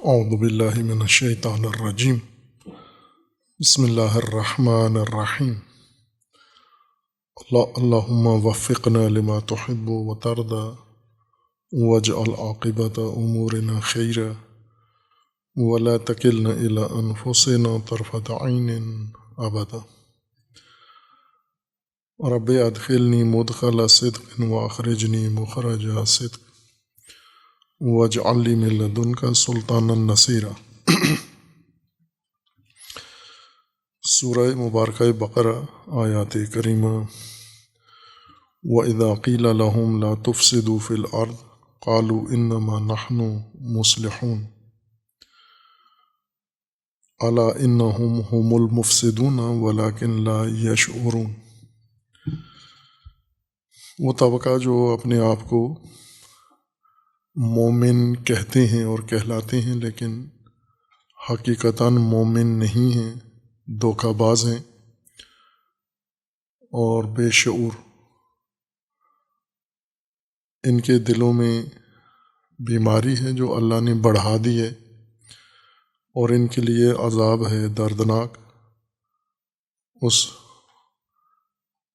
اعوذ باللہ من الشیطان الرجیم بسم اللہ الرحمن الرحیم اللہم وفقنا لما تحب وترضى واجعل عاقبۃ امورنا خیرا ولا تکلنا الی انفسنا طرفۃ عین ابدا رب ادخلنی مدخل صدق واخرجنی مخرج صدق واجعل لی من لدنک سلطانا نصیرا۔ سورہ مبارکہ بقرہ آیات کریمہ۔ وَإِذَا قِيلَ لَهُمْ لَا تُفْسِدُوا فِي الْأَرْضِ قَالُوا إِنَّمَا نَحْنُ مُصْلِحُونَ أَلَا إِنَّهُمْ هُمُ الْمُفْسِدُونَ وَلَكِنْ لَا يَشْعُرُونَ۔ وہ طبقہ جو اپنے آپ کو مومن کہتے ہیں اور کہلاتے ہیں لیکن حقیقتاً مومن نہیں ہیں، دھوکہ باز ہیں اور بے شعور، ان کے دلوں میں بیماری ہے جو اللہ نے بڑھا دی ہے اور ان کے لیے عذاب ہے دردناک، اس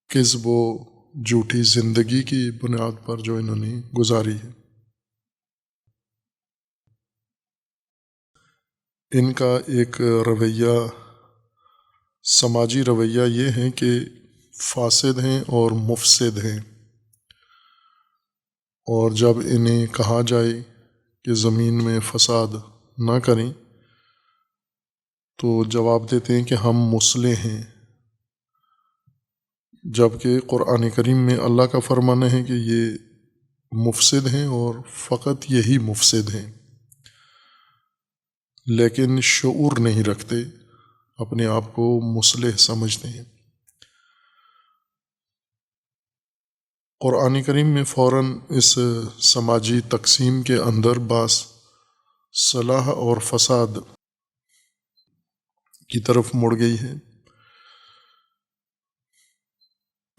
کذب و جھوٹی زندگی کی بنیاد پر جو انہوں نے گزاری ہے۔ ان کا ایک رویہ، سماجی رویہ یہ ہے کہ فاسد ہیں اور مفسد ہیں، اور جب انہیں کہا جائے کہ زمین میں فساد نہ کریں تو جواب دیتے ہیں کہ ہم مصلح ہیں، جبکہ قرآن کریم میں اللہ کا فرمان ہے کہ یہ مفسد ہیں اور فقط یہی مفسد ہیں، لیکن شعور نہیں رکھتے، اپنے آپ کو مصلح سمجھتے ہیں۔ قرآن کریم میں فوراً اس سماجی تقسیم کے اندر بعض صلاح اور فساد کی طرف مڑ گئی ہے۔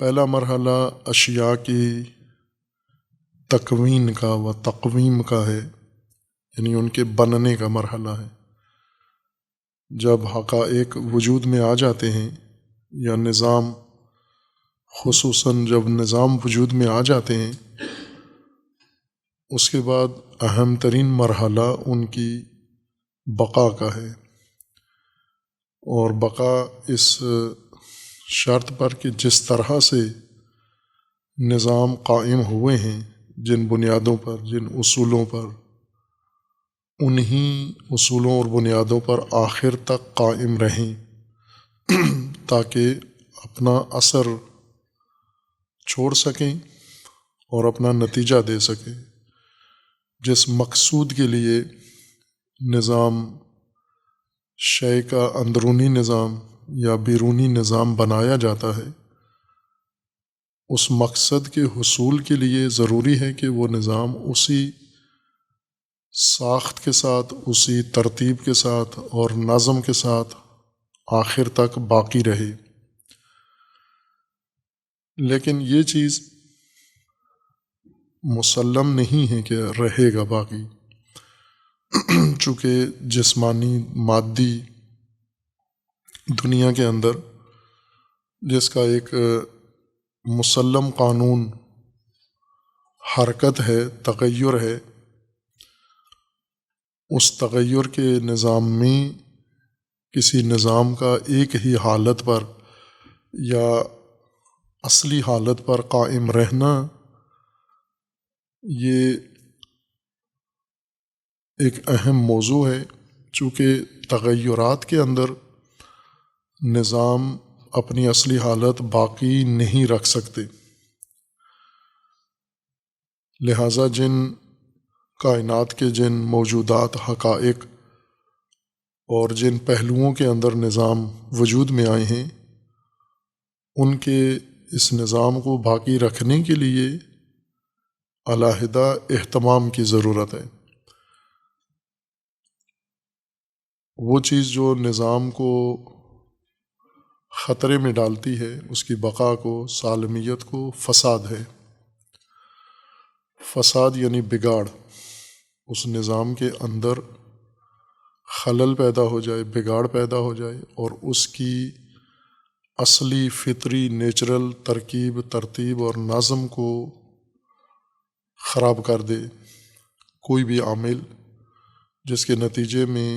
پہلا مرحلہ اشیاء کی تکوین کا و تقویم کا ہے، یعنی ان کے بننے کا مرحلہ ہے۔ جب حقائق وجود میں آ جاتے ہیں یا نظام، خصوصاً جب نظام وجود میں آ جاتے ہیں، اس کے بعد اہم ترین مرحلہ ان کی بقا کا ہے، اور بقا اس شرط پر کہ جس طرح سے نظام قائم ہوئے ہیں، جن بنیادوں پر، جن اصولوں پر، انہی اصولوں اور بنیادوں پر آخر تک قائم رہیں تاکہ اپنا اثر چھوڑ سکیں اور اپنا نتیجہ دے سکیں۔ جس مقصود کے لیے نظام، شے کا اندرونی نظام یا بیرونی نظام بنایا جاتا ہے، اس مقصد کے حصول کے لیے ضروری ہے کہ وہ نظام اسی ساخت کے ساتھ، اسی ترتیب کے ساتھ اور نظم کے ساتھ آخر تک باقی رہے۔ لیکن یہ چیز مسلم نہیں ہے کہ رہے گا باقی، چونکہ جسمانی مادی دنیا کے اندر جس کا ایک مسلم قانون حرکت ہے، تغیر ہے، اس تغیر کے نظام میں کسی نظام کا ایک ہی حالت پر یا اصلی حالت پر قائم رہنا، یہ ایک اہم موضوع ہے، چونکہ تغیرات کے اندر نظام اپنی اصلی حالت باقی نہیں رکھ سکتے، لہٰذا جن کائنات کے جن موجودات، حقائق اور جن پہلوؤں کے اندر نظام وجود میں آئے ہیں، ان کے اس نظام کو باقی رکھنے کے لیے علیحدہ اہتمام کی ضرورت ہے۔ وہ چیز جو نظام کو خطرے میں ڈالتی ہے، اس کی بقا کو، سالمیت کو، فساد ہے۔ فساد یعنی بگاڑ، اس نظام کے اندر خلل پیدا ہو جائے، بگاڑ پیدا ہو جائے اور اس کی اصلی فطری نیچرل ترکیب، ترتیب اور نظم کو خراب کر دے کوئی بھی عامل، جس کے نتیجے میں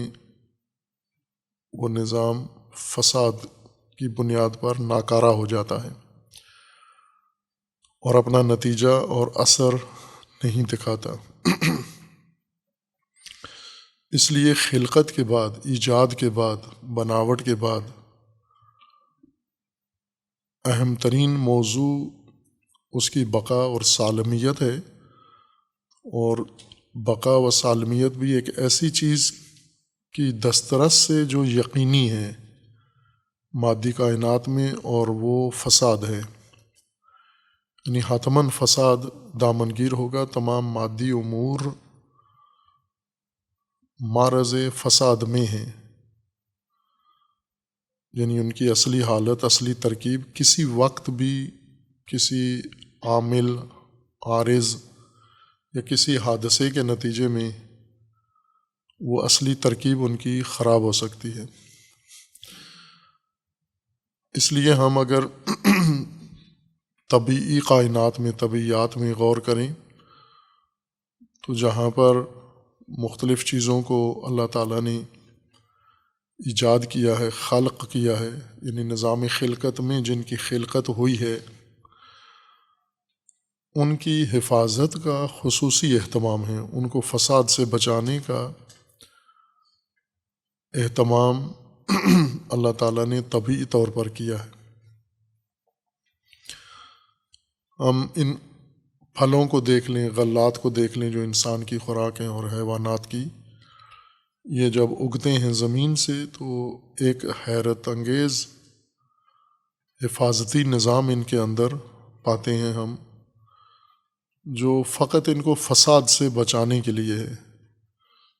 وہ نظام فساد کی بنیاد پر ناکارہ ہو جاتا ہے اور اپنا نتیجہ اور اثر نہیں دکھاتا۔ اس لیے خلقت کے بعد، ایجاد کے بعد، بناوٹ کے بعد اہم ترین موضوع اس کی بقا اور سالمیت ہے، اور بقا و سالمیت بھی ایک ایسی چیز کی دسترس سے جو یقینی ہے مادی کائنات میں، اور وہ فساد ہے، یعنی حتماً فساد دامنگیر ہوگا۔ تمام مادی امور معرض فساد میں ہیں، یعنی ان کی اصلی حالت، اصلی ترکیب کسی وقت بھی کسی عامل، عارض یا کسی حادثے کے نتیجے میں وہ اصلی ترکیب ان کی خراب ہو سکتی ہے۔ اس لیے ہم اگر طبعی کائنات میں، طبعیات میں غور کریں تو جہاں پر مختلف چیزوں کو اللہ تعالیٰ نے ایجاد کیا ہے، خلق کیا ہے، یعنی نظام خلقت میں جن کی خلقت ہوئی ہے، ان کی حفاظت کا خصوصی اہتمام ہے، ان کو فساد سے بچانے کا اہتمام اللہ تعالیٰ نے طبعی طور پر کیا ہے۔ ہم ان پھلوں کو دیکھ لیں، غلات کو دیکھ لیں جو انسان کی خوراک ہیں اور حیوانات کی، یہ جب اگتے ہیں زمین سے تو ایک حیرت انگیز حفاظتی نظام ان کے اندر پاتے ہیں ہم، جو فقط ان کو فساد سے بچانے کے لیے ہے۔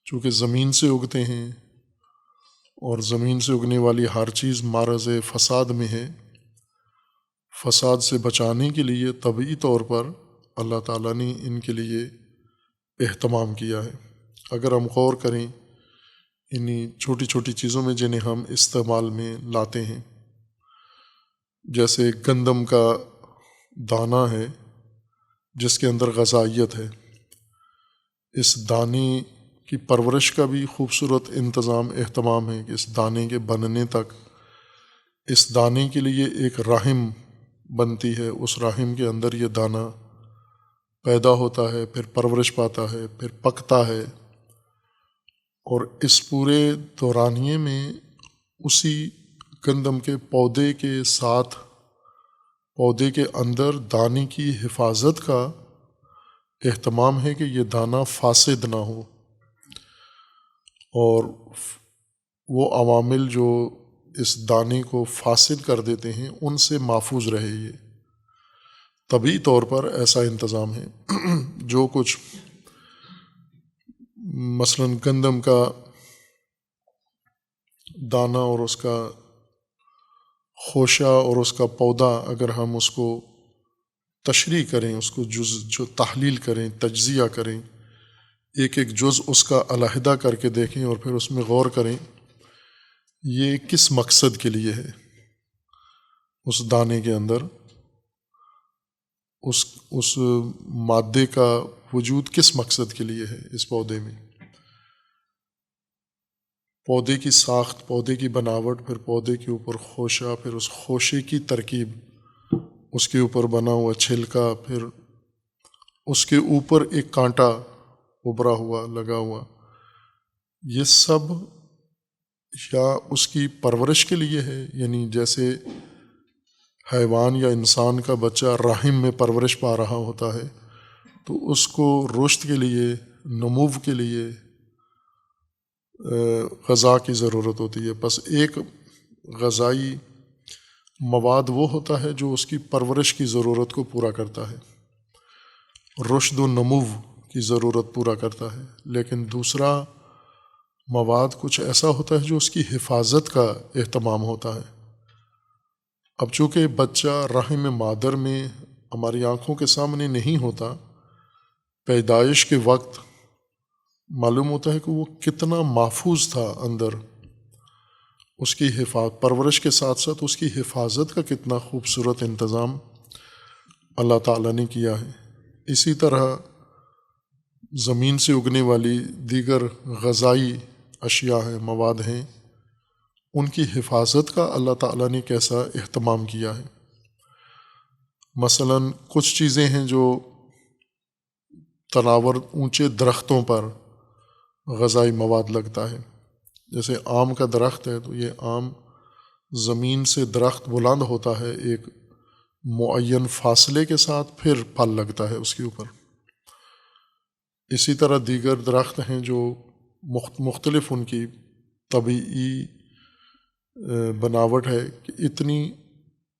چونکہ زمین سے اگتے ہیں اور زمین سے اگنے والی ہر چیز معرض فساد میں ہے، فساد سے بچانے کے لیے طبعی طور پر اللہ تعالیٰ نے ان کے لیے اہتمام کیا ہے۔ اگر ہم غور کریں انہی چھوٹی چھوٹی چیزوں میں جنہیں ہم استعمال میں لاتے ہیں، جیسے گندم کا دانہ ہے جس کے اندر غذائیت ہے، اس دانے کی پرورش کا بھی خوبصورت انتظام، اہتمام ہے کہ اس دانے کے بننے تک اس دانے کے لیے ایک رحم بنتی ہے، اس رحم کے اندر یہ دانہ پیدا ہوتا ہے، پھر پرورش پاتا ہے، پھر پکتا ہے، اور اس پورے دورانیے میں اسی گندم کے پودے کے ساتھ، پودے کے اندر دانے کی حفاظت کا اہتمام ہے کہ یہ دانہ فاسد نہ ہو، اور وہ عوامل جو اس دانے کو فاسد کر دیتے ہیں ان سے محفوظ رہے۔ یہ طبعی طور پر ایسا انتظام ہے۔ جو کچھ مثلاً گندم کا دانہ اور اس کا خوشہ اور اس کا پودا، اگر ہم اس کو تشریح کریں، اس کو جو تحلیل کریں، تجزیہ کریں، ایک ایک جز اس کا علیحدہ کر کے دیکھیں اور پھر اس میں غور کریں یہ کس مقصد کے لیے ہے، اس دانے کے اندر اس مادے کا وجود کس مقصد کے لیے ہے اس پودے میں، پودے کی ساخت، پودے کی بناوٹ، پھر پودے کے اوپر خوشہ، پھر اس خوشے کی ترکیب، اس کے اوپر بنا ہوا چھلکا، پھر اس کے اوپر ایک کانٹا ابھرا ہوا لگا ہوا، یہ سب یا اس کی پرورش کے لیے ہے، یعنی جیسے حیوان یا انسان کا بچہ رحم میں پرورش پا رہا ہوتا ہے تو اس کو رشد کے لیے، نمو کے لیے غذا کی ضرورت ہوتی ہے۔ بس ایک غذائی مواد وہ ہوتا ہے جو اس کی پرورش کی ضرورت کو پورا کرتا ہے، رشد و نمو کی ضرورت پورا کرتا ہے، لیکن دوسرا مواد کچھ ایسا ہوتا ہے جو اس کی حفاظت کا اہتمام ہوتا ہے۔ اب چونکہ بچہ رحم مادر میں ہماری آنکھوں کے سامنے نہیں ہوتا، پیدائش کے وقت معلوم ہوتا ہے کہ وہ کتنا محفوظ تھا اندر، اس کی پرورش کے ساتھ ساتھ اس کی حفاظت کا کتنا خوبصورت انتظام اللہ تعالیٰ نے کیا ہے۔ اسی طرح زمین سے اگنے والی دیگر غذائی اشیاء ہیں، مواد ہیں، ان کی حفاظت کا اللہ تعالیٰ نے کیسا اہتمام کیا ہے۔ مثلاً کچھ چیزیں ہیں جو تناور اونچے درختوں پر غذائی مواد لگتا ہے، جیسے آم کا درخت ہے تو یہ آم زمین سے درخت بلند ہوتا ہے ایک معین فاصلے کے ساتھ، پھر پھل لگتا ہے اس کے اوپر۔ اسی طرح دیگر درخت ہیں جو مختلف ان کی طبعی بناوٹ ہے کہ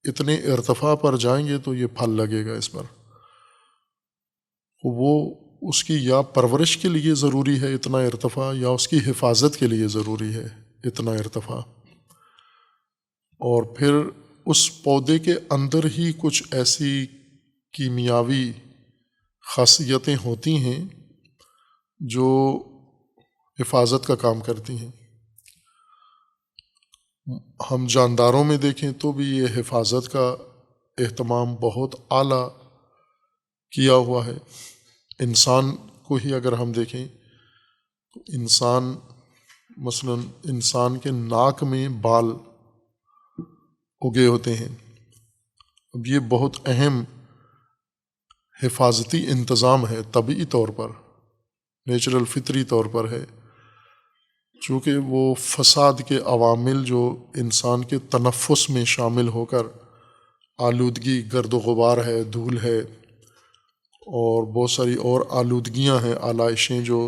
اتنے ارتفاع پر جائیں گے تو یہ پھل لگے گا اس پر، وہ اس کی یا پرورش کے لیے ضروری ہے اتنا ارتفاع، یا اس کی حفاظت کے لیے ضروری ہے اتنا ارتفاع۔ اور پھر اس پودے کے اندر ہی کچھ ایسی کیمیاوی خاصیتیں ہوتی ہیں جو حفاظت کا کام کرتی ہیں۔ ہم جانداروں میں دیکھیں تو بھی یہ حفاظت کا اہتمام بہت اعلیٰ کیا ہوا ہے۔ انسان کو ہی اگر ہم دیکھیں تو انسان کے ناک میں بال اگے ہوتے ہیں۔ اب یہ بہت اہم حفاظتی انتظام ہے، طبعی طور پر، نیچرل فطری طور پر ہے، چونکہ وہ فساد کے عوامل جو انسان کے تنفس میں شامل ہو کر آلودگی، گرد و غبار ہے، دھول ہے، اور بہت ساری اور آلودگیاں ہیں، آلائشیں جو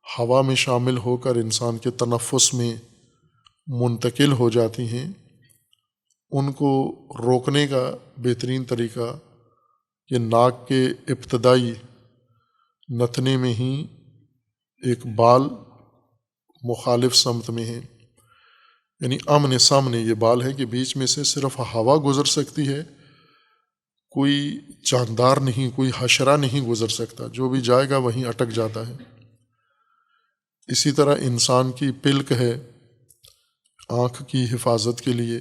ہوا میں شامل ہو کر انسان کے تنفس میں منتقل ہو جاتی ہیں، ان کو روکنے کا بہترین طریقہ یہ ناک کے ابتدائی نتنے میں ہی ایک بال مخالف سمت میں ہے، یعنی آمنے سامنے یہ بال ہے کہ بیچ میں سے صرف ہوا گزر سکتی ہے، کوئی جاندار نہیں، کوئی حشرہ نہیں گزر سکتا، جو بھی جائے گا وہیں اٹک جاتا ہے۔ اسی طرح انسان کی پلک ہے آنکھ کی حفاظت کے لیے،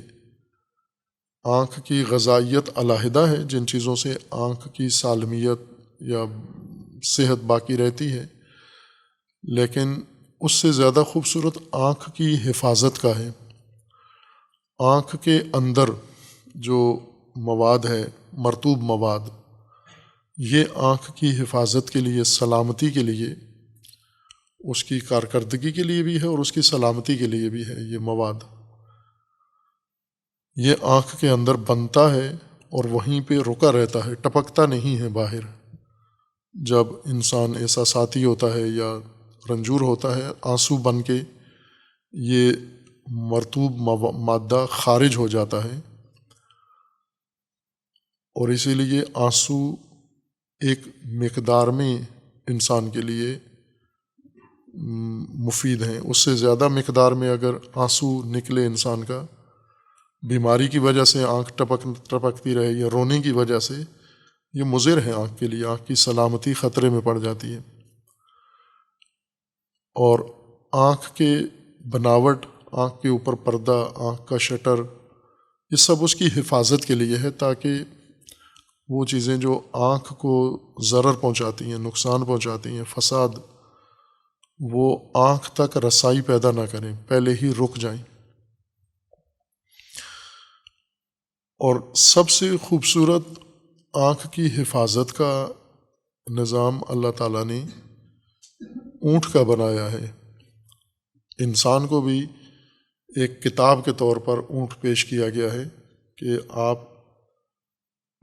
آنکھ کی غذائیت علیحدہ ہے، جن چیزوں سے آنکھ کی سالمیت یا صحت باقی رہتی ہے، لیکن اس سے زیادہ خوبصورت آنکھ کی حفاظت کا ہے۔ آنکھ کے اندر جو مواد ہے، مرطوب مواد، یہ آنکھ کی حفاظت کے لیے، سلامتی کے لیے، اس کی کارکردگی کے لیے بھی ہے اور اس کی سلامتی کے لیے بھی ہے۔ یہ مواد یہ آنکھ کے اندر بنتا ہے اور وہیں پہ رکا رہتا ہے، ٹپکتا نہیں ہے باہر۔ جب انسان احساساتی ہوتا ہے یا رنجور ہوتا ہے، آنسو بن کے یہ مرطوب مادہ خارج ہو جاتا ہے، اور اسی لیے آنسو ایک مقدار میں انسان کے لیے مفید ہیں۔ اس سے زیادہ مقدار میں اگر آنسو نکلے انسان کا، بیماری کی وجہ سے آنکھ ٹپکتی رہے یا رونے کی وجہ سے، یہ مضر ہے آنکھ کے لیے، آنکھ کی سلامتی خطرے میں پڑ جاتی ہے۔ اور آنکھ کے بناوٹ، آنکھ کے اوپر پردہ، آنکھ کا شٹر، یہ سب اس کی حفاظت کے لیے ہے، تاکہ وہ چیزیں جو آنکھ کو ضرر پہنچاتی ہیں، نقصان پہنچاتی ہیں، فساد، وہ آنکھ تک رسائی پیدا نہ کریں، پہلے ہی رک جائیں۔ اور سب سے خوبصورت آنکھ کی حفاظت کا نظام اللہ تعالیٰ نے اونٹ کا بنایا ہے۔ انسان کو بھی ایک کتاب کے طور پر اونٹ پیش کیا گیا ہے کہ آپ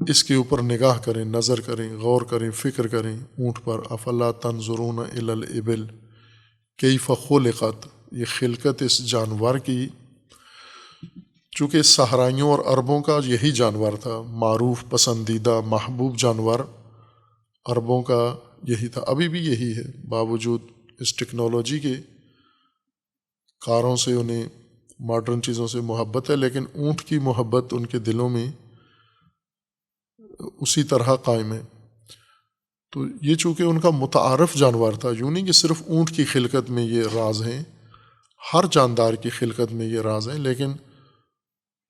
اس کے اوپر نگاہ کریں، نظر کریں، غور کریں، فکر کریں اونٹ پر۔ افلا تنظرون الی الابل کیف خلقت، یہ خلقت اس جانور کی، چونکہ صحرائیوں اور عربوں کا یہی جانور تھا، معروف، پسندیدہ، محبوب جانور عربوں کا یہی تھا، ابھی بھی یہی ہے، باوجود اس ٹیکنالوجی کے کاروں سے انہیں ماڈرن چیزوں سے محبت ہے، لیکن اونٹ کی محبت ان کے دلوں میں اسی طرح قائم ہے۔ تو یہ چونکہ ان کا متعارف جانور تھا، یوں نہیں کہ صرف اونٹ کی خلقت میں یہ راز ہیں، ہر جاندار کی خلقت میں یہ راز ہیں، لیکن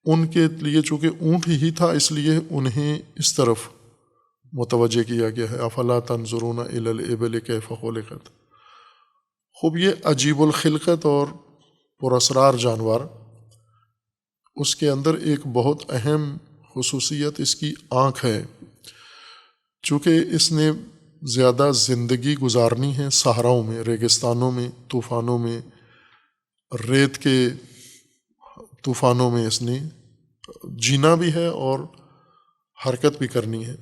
ان کے لیے چونکہ اونٹ ہی تھا اس لیے انہیں اس طرف متوجہ کیا گیا ہے۔ افلا تنظرون الی الابل کیف خلقت۔ خوب یہ عجیب الخلقت اور پراسرار جانور، اس کے اندر ایک بہت اہم خصوصیت اس کی آنکھ ہے، چونکہ اس نے زیادہ زندگی گزارنی ہے صحراؤں میں، ریگستانوں میں، طوفانوں میں، ریت کے طوفانوں میں اس نے جینا بھی ہے اور حرکت بھی کرنی ہے،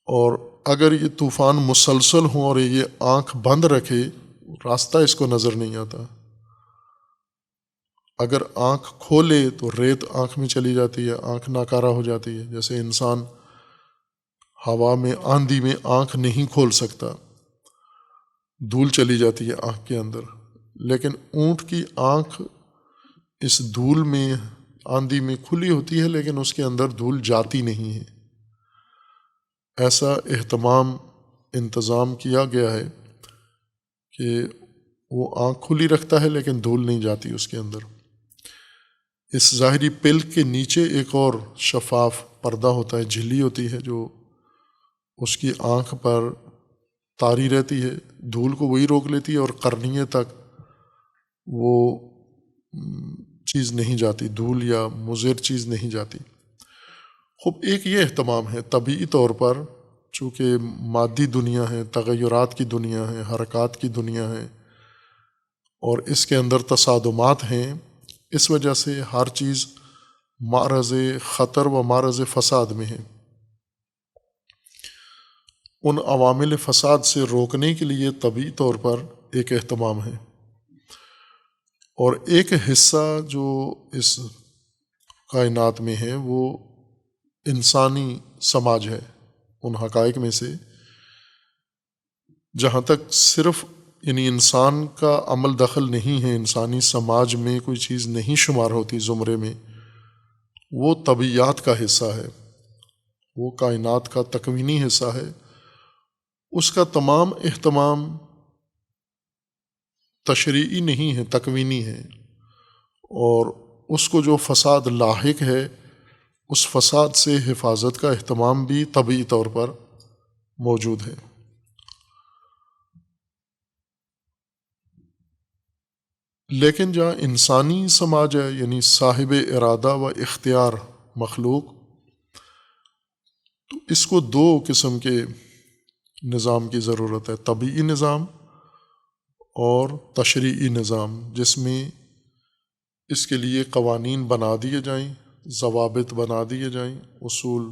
اور اگر یہ طوفان مسلسل ہوں اور یہ آنکھ بند رکھے، راستہ اس کو نظر نہیں آتا۔ اگر آنکھ کھولے تو ریت آنکھ میں چلی جاتی ہے، آنکھ ناکارہ ہو جاتی ہے، جیسے انسان ہوا میں آندھی میں آنکھ نہیں کھول سکتا، دھول چلی جاتی ہے آنکھ کے اندر، لیکن اونٹ کی آنکھ اس دھول میں آندھی میں کھلی ہوتی ہے، لیکن اس کے اندر دھول جاتی نہیں ہے۔ ایسا اہتمام انتظام کیا گیا ہے کہ وہ آنکھ کھلی رکھتا ہے لیکن دھول نہیں جاتی اس کے اندر۔ اس ظاہری پلک کے نیچے ایک اور شفاف پردہ ہوتا ہے، جھلی ہوتی ہے، جو اس کی آنکھ پر طاری رہتی ہے، دھول کو وہی روک لیتی ہے اور قرنیے تک وہ چیز نہیں جاتی، دھول یا مضر چیز نہیں جاتی۔ خوب ایک یہ اہتمام ہے طبعی طور پر، چونکہ مادی دنیا ہے، تغیرات کی دنیا ہے، حرکات کی دنیا ہے، اور اس کے اندر تصادمات ہیں، اس وجہ سے ہر چیز معرض خطر و معرض فساد میں ہے۔ ان عوامل فساد سے روکنے کے لیے طبعی طور پر ایک اہتمام ہے، اور ایک حصہ جو اس کائنات میں ہے وہ انسانی سماج ہے۔ ان حقائق میں سے جہاں تک صرف یعنی انسان کا عمل دخل نہیں ہے، انسانی سماج میں کوئی چیز نہیں شمار ہوتی زمرے میں، وہ طبعیات کا حصہ ہے، وہ کائنات کا تکوینی حصہ ہے۔ اس کا تمام اہتمام تشریعی نہیں ہے، تکوینی ہے، اور اس کو جو فساد لاحق ہے اس فساد سے حفاظت کا اہتمام بھی طبعی طور پر موجود ہے۔ لیکن جہاں انسانی سماج ہے، یعنی صاحب ارادہ و اختیار مخلوق، تو اس کو دو قسم کے نظام کی ضرورت ہے، طبعی نظام اور تشریعی نظام، جس میں اس کے لیے قوانین بنا دیے جائیں، ضوابط بنا دیے جائیں، اصول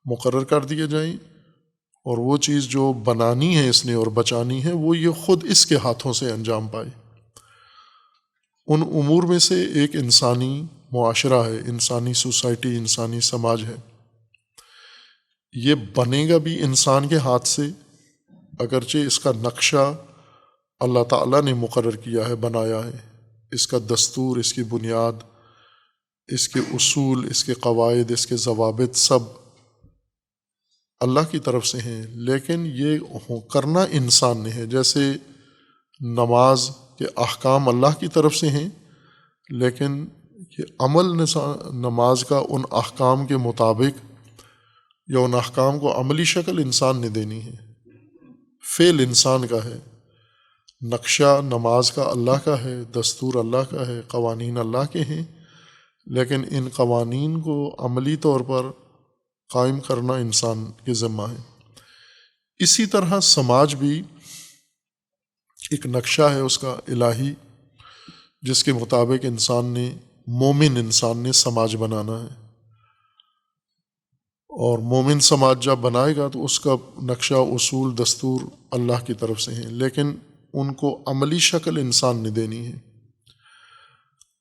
مقرر کر دیے جائیں، اور وہ چیز جو بنانی ہے اس نے اور بچانی ہے وہ یہ خود اس کے ہاتھوں سے انجام پائے۔ ان امور میں سے ایک انسانی معاشرہ ہے، انسانی سوسائٹی، انسانی سماج ہے۔ یہ بنے گا بھی انسان کے ہاتھ سے، اگرچہ اس کا نقشہ اللہ تعالیٰ نے مقرر کیا ہے، بنایا ہے، اس کا دستور، اس کی بنیاد، اس کے اصول، اس کے قواعد، اس کے ضوابط سب اللہ کی طرف سے ہیں، لیکن یہ کرنا انسان نے ہے۔ جیسے نماز کے احکام اللہ کی طرف سے ہیں، لیکن یہ عمل نماز کا ان احکام کے مطابق یا ان احکام کو عملی شکل انسان نے دینی ہے، فعل انسان کا ہے۔ نقشہ نماز کا اللہ کا ہے، دستور اللہ کا ہے، قوانین اللہ کے ہیں، لیکن ان قوانین کو عملی طور پر قائم کرنا انسان کے ذمہ ہے۔ اسی طرح سماج بھی ایک نقشہ ہے اس کا الہی، جس کے مطابق مومن انسان نے سماج بنانا ہے، اور مومن سماج جب بنائے گا تو اس کا نقشہ، اصول، دستور اللہ کی طرف سے ہیں، لیکن ان کو عملی شکل انسان نے دینی ہے۔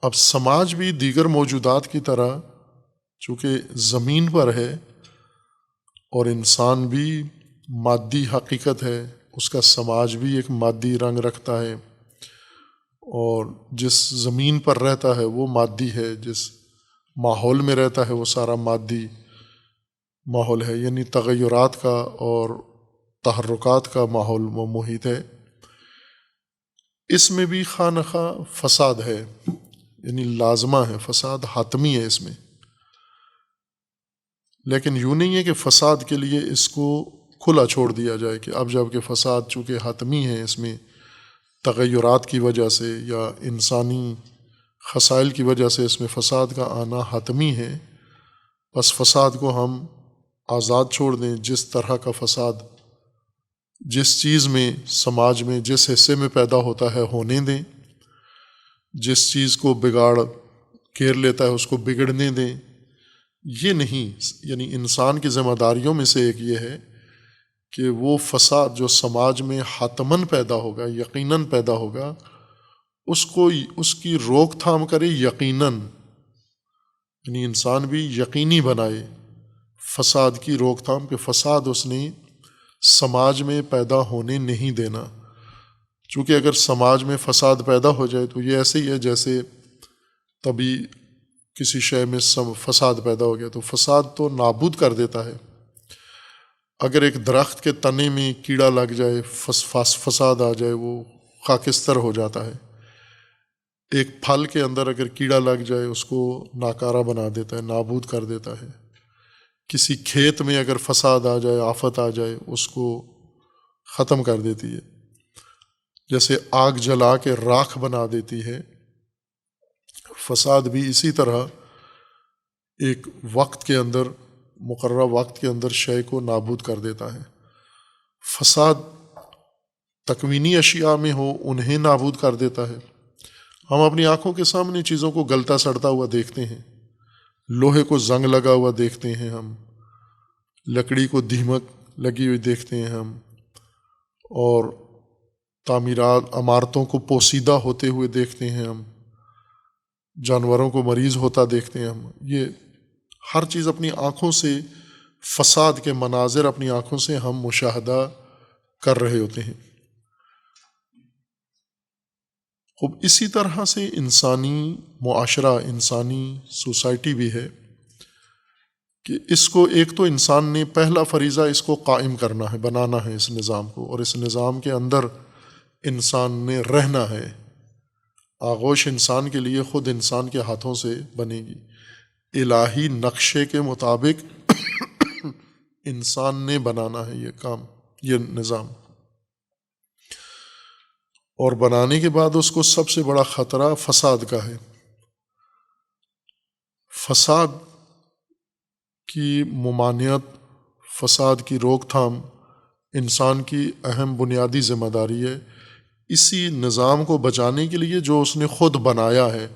اب سماج بھی دیگر موجودات کی طرح چونکہ زمین پر ہے اور انسان بھی مادی حقیقت ہے، اس کا سماج بھی ایک مادی رنگ رکھتا ہے، اور جس زمین پر رہتا ہے وہ مادی ہے، جس ماحول میں رہتا ہے وہ سارا مادی ماحول ہے، یعنی تغیرات کا اور تحرکات کا ماحول و محیط ہے، اس میں بھی خواہ نخواہ فساد ہے، یعنی لازمہ ہے، فساد حتمی ہے اس میں۔ لیکن یوں نہیں ہے کہ فساد کے لیے اس کو کھلا چھوڑ دیا جائے کہ اب جب کہ فساد چونکہ حتمی ہے، اس میں تغیرات کی وجہ سے یا انسانی خسائل کی وجہ سے اس میں فساد کا آنا حتمی ہے، بس فساد کو ہم آزاد چھوڑ دیں، جس طرح کا فساد جس چیز میں سماج میں جس حصے میں پیدا ہوتا ہے ہونے دیں، جس چیز کو بگاڑ گھیر لیتا ہے اس کو بگڑنے دیں، یہ نہیں۔ یعنی انسان کی ذمہ داریوں میں سے ایک یہ ہے کہ وہ فساد جو سماج میں حتماً پیدا ہوگا، یقیناً پیدا ہوگا، اس کی روک تھام کرے یقیناً، یعنی انسان بھی یقینی بنائے فساد کی روک تھام، کہ فساد اس نے سماج میں پیدا ہونے نہیں دینا۔ چونکہ اگر سماج میں فساد پیدا ہو جائے تو یہ ایسے ہی ہے جیسے تبھی کسی شے میں فساد پیدا ہو گیا تو فساد تو نابود کر دیتا ہے۔ اگر ایک درخت کے تنے میں کیڑا لگ جائے، فساد آ جائے، وہ خاکستر ہو جاتا ہے۔ ایک پھل کے اندر اگر کیڑا لگ جائے اس کو ناکارہ بنا دیتا ہے، نابود کر دیتا ہے۔ کسی کھیت میں اگر فساد آ جائے، آفت آ جائے، اس کو ختم کر دیتی ہے۔ جیسے آگ جلا کے راکھ بنا دیتی ہے، فساد بھی اسی طرح ایک وقت کے اندر، مقررہ وقت کے اندر شے کو نابود کر دیتا ہے۔ فساد تکوینی اشیاء میں ہو انہیں نابود کر دیتا ہے۔ ہم اپنی آنکھوں کے سامنے چیزوں کو گلتا سڑتا ہوا دیکھتے ہیں، لوہے کو زنگ لگا ہوا دیکھتے ہیں ہم، لکڑی کو دیمک لگی ہوئی دیکھتے ہیں ہم، اور تعمیرات عمارتوں کو پوسیدہ ہوتے ہوئے دیکھتے ہیں ہم، جانوروں کو مریض ہوتا دیکھتے ہیں ہم۔ یہ ہر چیز اپنی آنکھوں سے، فساد کے مناظر اپنی آنکھوں سے ہم مشاہدہ کر رہے ہوتے ہیں۔ خوب اسی طرح سے انسانی معاشرہ، انسانی سوسائٹی بھی ہے کہ اس کو ایک تو انسان نے پہلا فریضہ اس کو قائم کرنا ہے، بنانا ہے اس نظام کو، اور اس نظام کے اندر انسان نے رہنا ہے۔ آغوش انسان کے لیے خود انسان کے ہاتھوں سے بنے گی۔ الہی نقشے کے مطابق انسان نے بنانا ہے یہ کام، یہ نظام، اور بنانے کے بعد اس کو سب سے بڑا خطرہ فساد کا ہے۔ فساد کی ممانعت، فساد کی روک تھام انسان کی اہم بنیادی ذمہ داری ہے۔ اسی نظام کو بچانے کے لیے جو اس نے خود بنایا ہے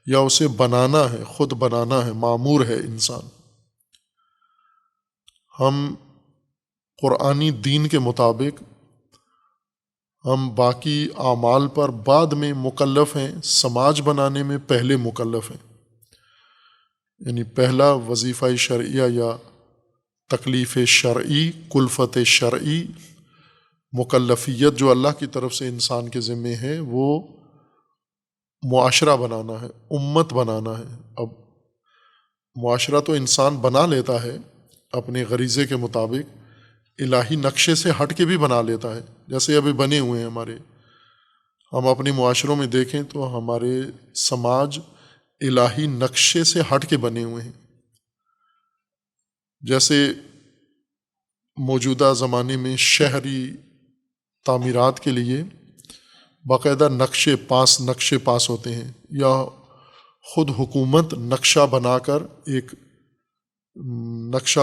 یا اسے بنانا ہے، خود بنانا ہے، مامور ہے انسان۔ ہم قرآنی دین کے مطابق ہم باقی اعمال پر بعد میں مکلف ہیں، سماج بنانے میں پہلے مکلف ہیں۔ یعنی پہلا وظیفہ شرعیہ یا تکلیف شرعی، کلفت شرعی، مکلفیت جو اللہ کی طرف سے انسان کے ذمے ہے، وہ معاشرہ بنانا ہے، امت بنانا ہے۔ اب معاشرہ تو انسان بنا لیتا ہے اپنے غریزے کے مطابق، الہی نقشے سے ہٹ کے بھی بنا لیتا ہے، جیسے ابھی بنے ہوئے ہیں ہمارے۔ ہم اپنے معاشروں میں دیکھیں تو ہمارے سماج الہی نقشے سے ہٹ کے بنے ہوئے ہیں۔ جیسے موجودہ زمانے میں شہری تعمیرات کے لیے باقاعدہ نقشے پاس ہوتے ہیں، یا خود حکومت نقشہ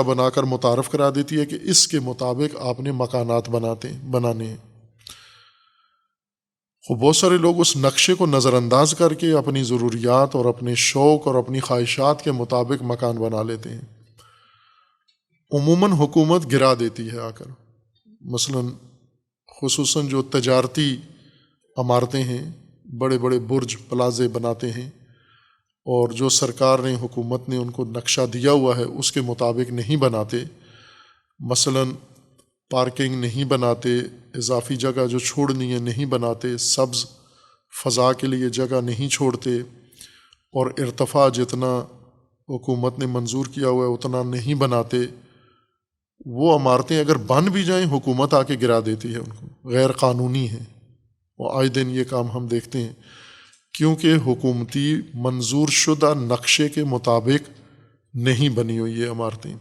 بنا کر متعارف کرا دیتی ہے کہ اس کے مطابق آپ نے مکانات بنانے ہیں۔ بہت سارے لوگ اس نقشے کو نظر انداز کر کے اپنی ضروریات اور اپنے شوق اور اپنی خواہشات کے مطابق مکان بنا لیتے ہیں۔ عموماً حکومت گرا دیتی ہے آ کر، مثلاً خصوصاً جو تجارتی عمارتیں ہیں، بڑے بڑے برج پلازے بناتے ہیں، اور جو سرکار نے، حکومت نے ان کو نقشہ دیا ہوا ہے اس کے مطابق نہیں بناتے۔ مثلاً پارکنگ نہیں بناتے، اضافی جگہ جو چھوڑنی ہے نہیں بناتے، سبز فضا کے لیے جگہ نہیں چھوڑتے، اور ارتفاع جتنا حکومت نے منظور کیا ہوا ہے اتنا نہیں بناتے، وہ عمارتیں اگر بن بھی جائیں حکومت آ کے گرا دیتی ہے ان کو، غیر قانونی ہیں، اور آئے دن یہ کام ہم دیکھتے ہیں، کیونکہ حکومتی منظور شدہ نقشے کے مطابق نہیں بنی ہوئی یہ عمارتیں۔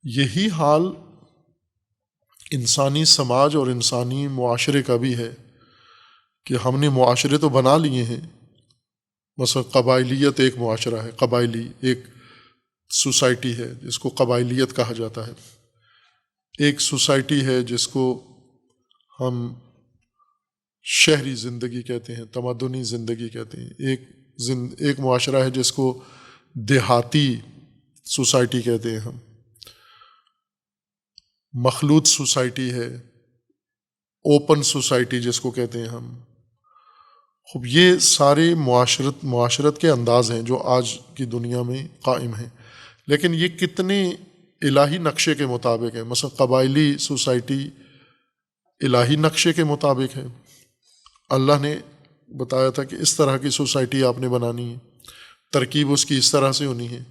یہی حال انسانی سماج اور انسانی معاشرے کا بھی ہے کہ ہم نے معاشرے تو بنا لیے ہیں، مثلا قبائلیت ایک معاشرہ ہے، قبائلی ایک سوسائٹی ہے جس کو قبائلیت کہا جاتا ہے، ایک سوسائٹی ہے جس کو ہم شہری زندگی کہتے ہیں، تمدنی زندگی کہتے ہیں، ایک معاشرہ ہے جس کو دیہاتی سوسائٹی کہتے ہیں، ہم مخلوط سوسائٹی ہے، اوپن سوسائٹی جس کو کہتے ہیں ہم۔ خوب یہ سارے معاشرت کے انداز ہیں جو آج کی دنیا میں قائم ہیں، لیکن یہ کتنے الہی نقشے کے مطابق ہے؟ مثلا قبائلی سوسائٹی الہی نقشے کے مطابق ہے، اللہ نے بتایا تھا کہ اس طرح کی سوسائٹی آپ نے بنانی ہے، ترکیب اس کی اس طرح سے ہونی ہے،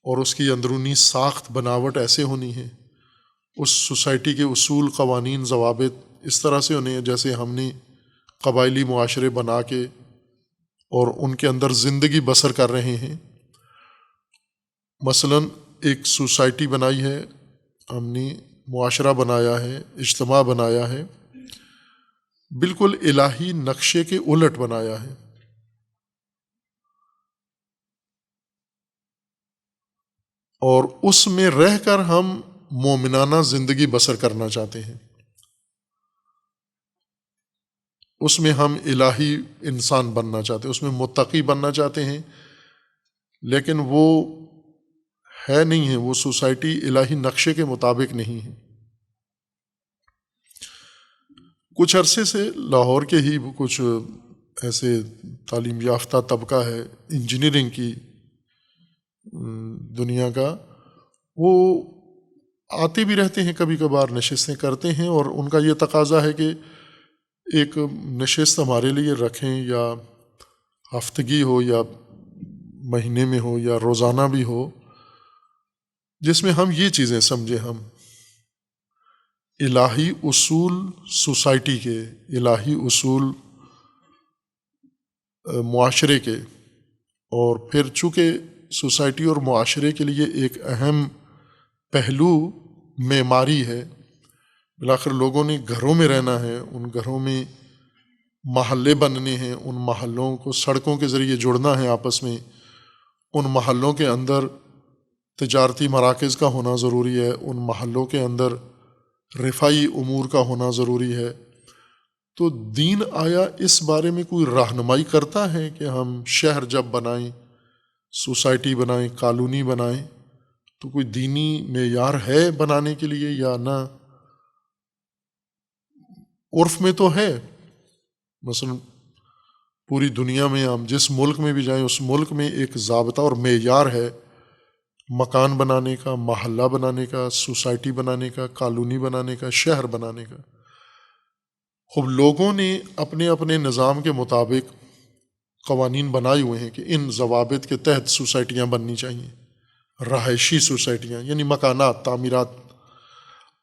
اور اس کی اندرونی ساخت بناوٹ ایسے ہونی ہے، اس سوسائٹی کے اصول قوانین ضوابط اس طرح سے ہونے ہیں جیسے ہم نے قبائلی معاشرے بنا کے اور ان کے اندر زندگی بسر کر رہے ہیں۔ مثلا ایک سوسائٹی بنائی ہے ہم نے، معاشرہ بنایا ہے، اجتماع بنایا ہے، بالکل الہی نقشے کے الٹ بنایا ہے، اور اس میں رہ کر ہم مومنانہ زندگی بسر کرنا چاہتے ہیں، اس میں ہم الہی انسان بننا چاہتے ہیں، اس میں متقی بننا چاہتے ہیں، لیکن وہ ہے نہیں ہے، وہ سوسائٹی الہی نقشے کے مطابق نہیں ہے۔ کچھ عرصے سے لاہور کے ہی کچھ ایسے تعلیم یافتہ طبقہ ہے انجینئرنگ کی دنیا کا، وہ آتے بھی رہتے ہیں، کبھی کبھار نشستیں کرتے ہیں، اور ان کا یہ تقاضا ہے کہ ایک نشست ہمارے لیے رکھیں، یا ہفتگی ہو یا مہینے میں ہو یا روزانہ بھی ہو، جس میں ہم یہ چیزیں سمجھیں، ہم الہی اصول سوسائٹی کے، الہی اصول معاشرے کے، اور پھر چونکہ سوسائٹی اور معاشرے کے لیے ایک اہم پہلو معماری ہے، بالآخر لوگوں نے گھروں میں رہنا ہے، ان گھروں میں محلے بننے ہیں، ان محلوں کو سڑکوں کے ذریعے جڑنا ہے آپس میں، ان محلوں کے اندر تجارتی مراکز کا ہونا ضروری ہے، ان محلوں کے اندر رفائی امور کا ہونا ضروری ہے۔ تو دین آیا اس بارے میں کوئی رہنمائی کرتا ہے کہ ہم شہر جب بنائیں، سوسائٹی بنائیں، کالونی بنائیں، تو کوئی دینی معیار ہے بنانے کے لیے یا نہ؟ عرف میں تو ہے، مثلا پوری دنیا میں ہم جس ملک میں بھی جائیں اس ملک میں ایک ضابطہ اور معیار ہے مکان بنانے کا، محلہ بنانے کا، سوسائٹی بنانے کا، کالونی بنانے کا، شہر بنانے کا۔ خوب لوگوں نے اپنے اپنے نظام کے مطابق قوانین بنائے ہوئے ہیں کہ ان ضوابط کے تحت سوسائٹیاں بننی چاہیے، رہائشی سوسائٹیاں یعنی مکانات، تعمیرات۔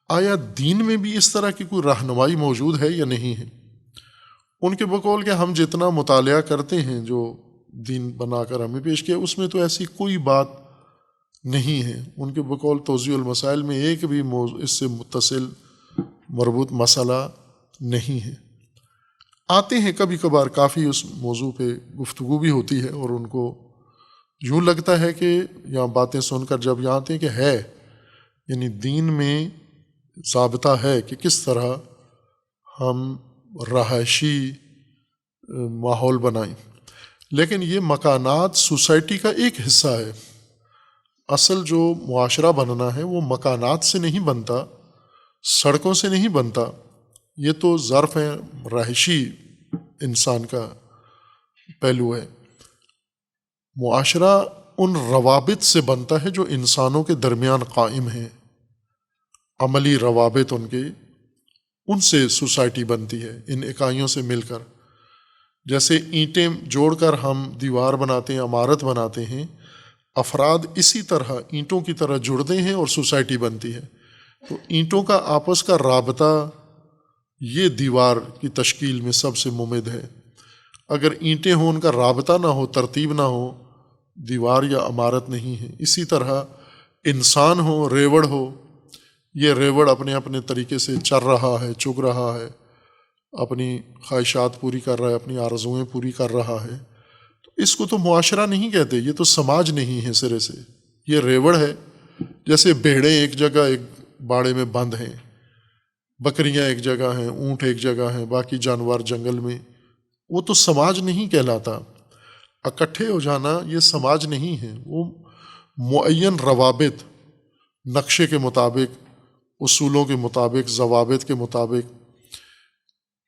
آیا دین میں بھی اس طرح کی کوئی رہنمائی موجود ہے یا نہیں ہے؟ ان کے بقول کہ ہم جتنا مطالعہ کرتے ہیں جو دین بنا کر ہمیں پیش کیا، اس میں تو ایسی کوئی بات نہیں ہے۔ ان کے بقول توضیح المسائل میں ایک بھی اس سے متصل مربوط مسئلہ نہیں ہے۔ آتے ہیں کبھی کبھار، کافی اس موضوع پہ گفتگو بھی ہوتی ہے، اور ان کو یوں لگتا ہے کہ یہاں باتیں سن کر جب یہاں آتے ہیں کہ ہے، یعنی دین میں ضابطہ ہے کہ کس طرح ہم رہائشی ماحول بنائیں، لیکن یہ مکانات سوسائٹی کا ایک حصہ ہے۔ اصل جو معاشرہ بننا ہے وہ مکانات سے نہیں بنتا، سڑکوں سے نہیں بنتا، یہ تو ظرف ہے، رہائشی انسان کا پہلو ہے۔ معاشرہ ان روابط سے بنتا ہے جو انسانوں کے درمیان قائم ہیں، عملی روابط ان سے سوسائٹی بنتی ہے، ان اکائیوں سے مل کر۔ جیسے اینٹیں جوڑ کر ہم دیوار بناتے ہیں، عمارت بناتے ہیں، افراد اسی طرح اینٹوں کی طرح جڑتے ہیں اور سوسائٹی بنتی ہے۔ تو اینٹوں کا آپس کا رابطہ یہ دیوار کی تشکیل میں سب سے ممد ہے۔ اگر اینٹیں ہوں، ان کا رابطہ نہ ہو، ترتیب نہ ہو، دیوار یا عمارت نہیں ہے۔ اسی طرح انسان ہو، ریوڑ ہو، یہ ریوڑ اپنے اپنے طریقے سے چر رہا ہے، چگ رہا ہے، اپنی خواہشات پوری کر رہا ہے، اپنی آرزوئیں پوری کر رہا ہے، تو اس کو تو معاشرہ نہیں کہتے، یہ تو سماج نہیں ہے سرے سے، یہ ریوڑ ہے۔ جیسے بھیڑیں ایک جگہ ایک باڑے میں بند ہیں، بکریاں ایک جگہ ہیں، اونٹ ایک جگہ ہیں، باقی جانور جنگل میں، وہ تو سماج نہیں کہلاتا۔ اکٹھے ہو جانا یہ سماج نہیں ہے، وہ معین روابط، نقشے کے مطابق، اصولوں کے مطابق، ضوابط کے مطابق،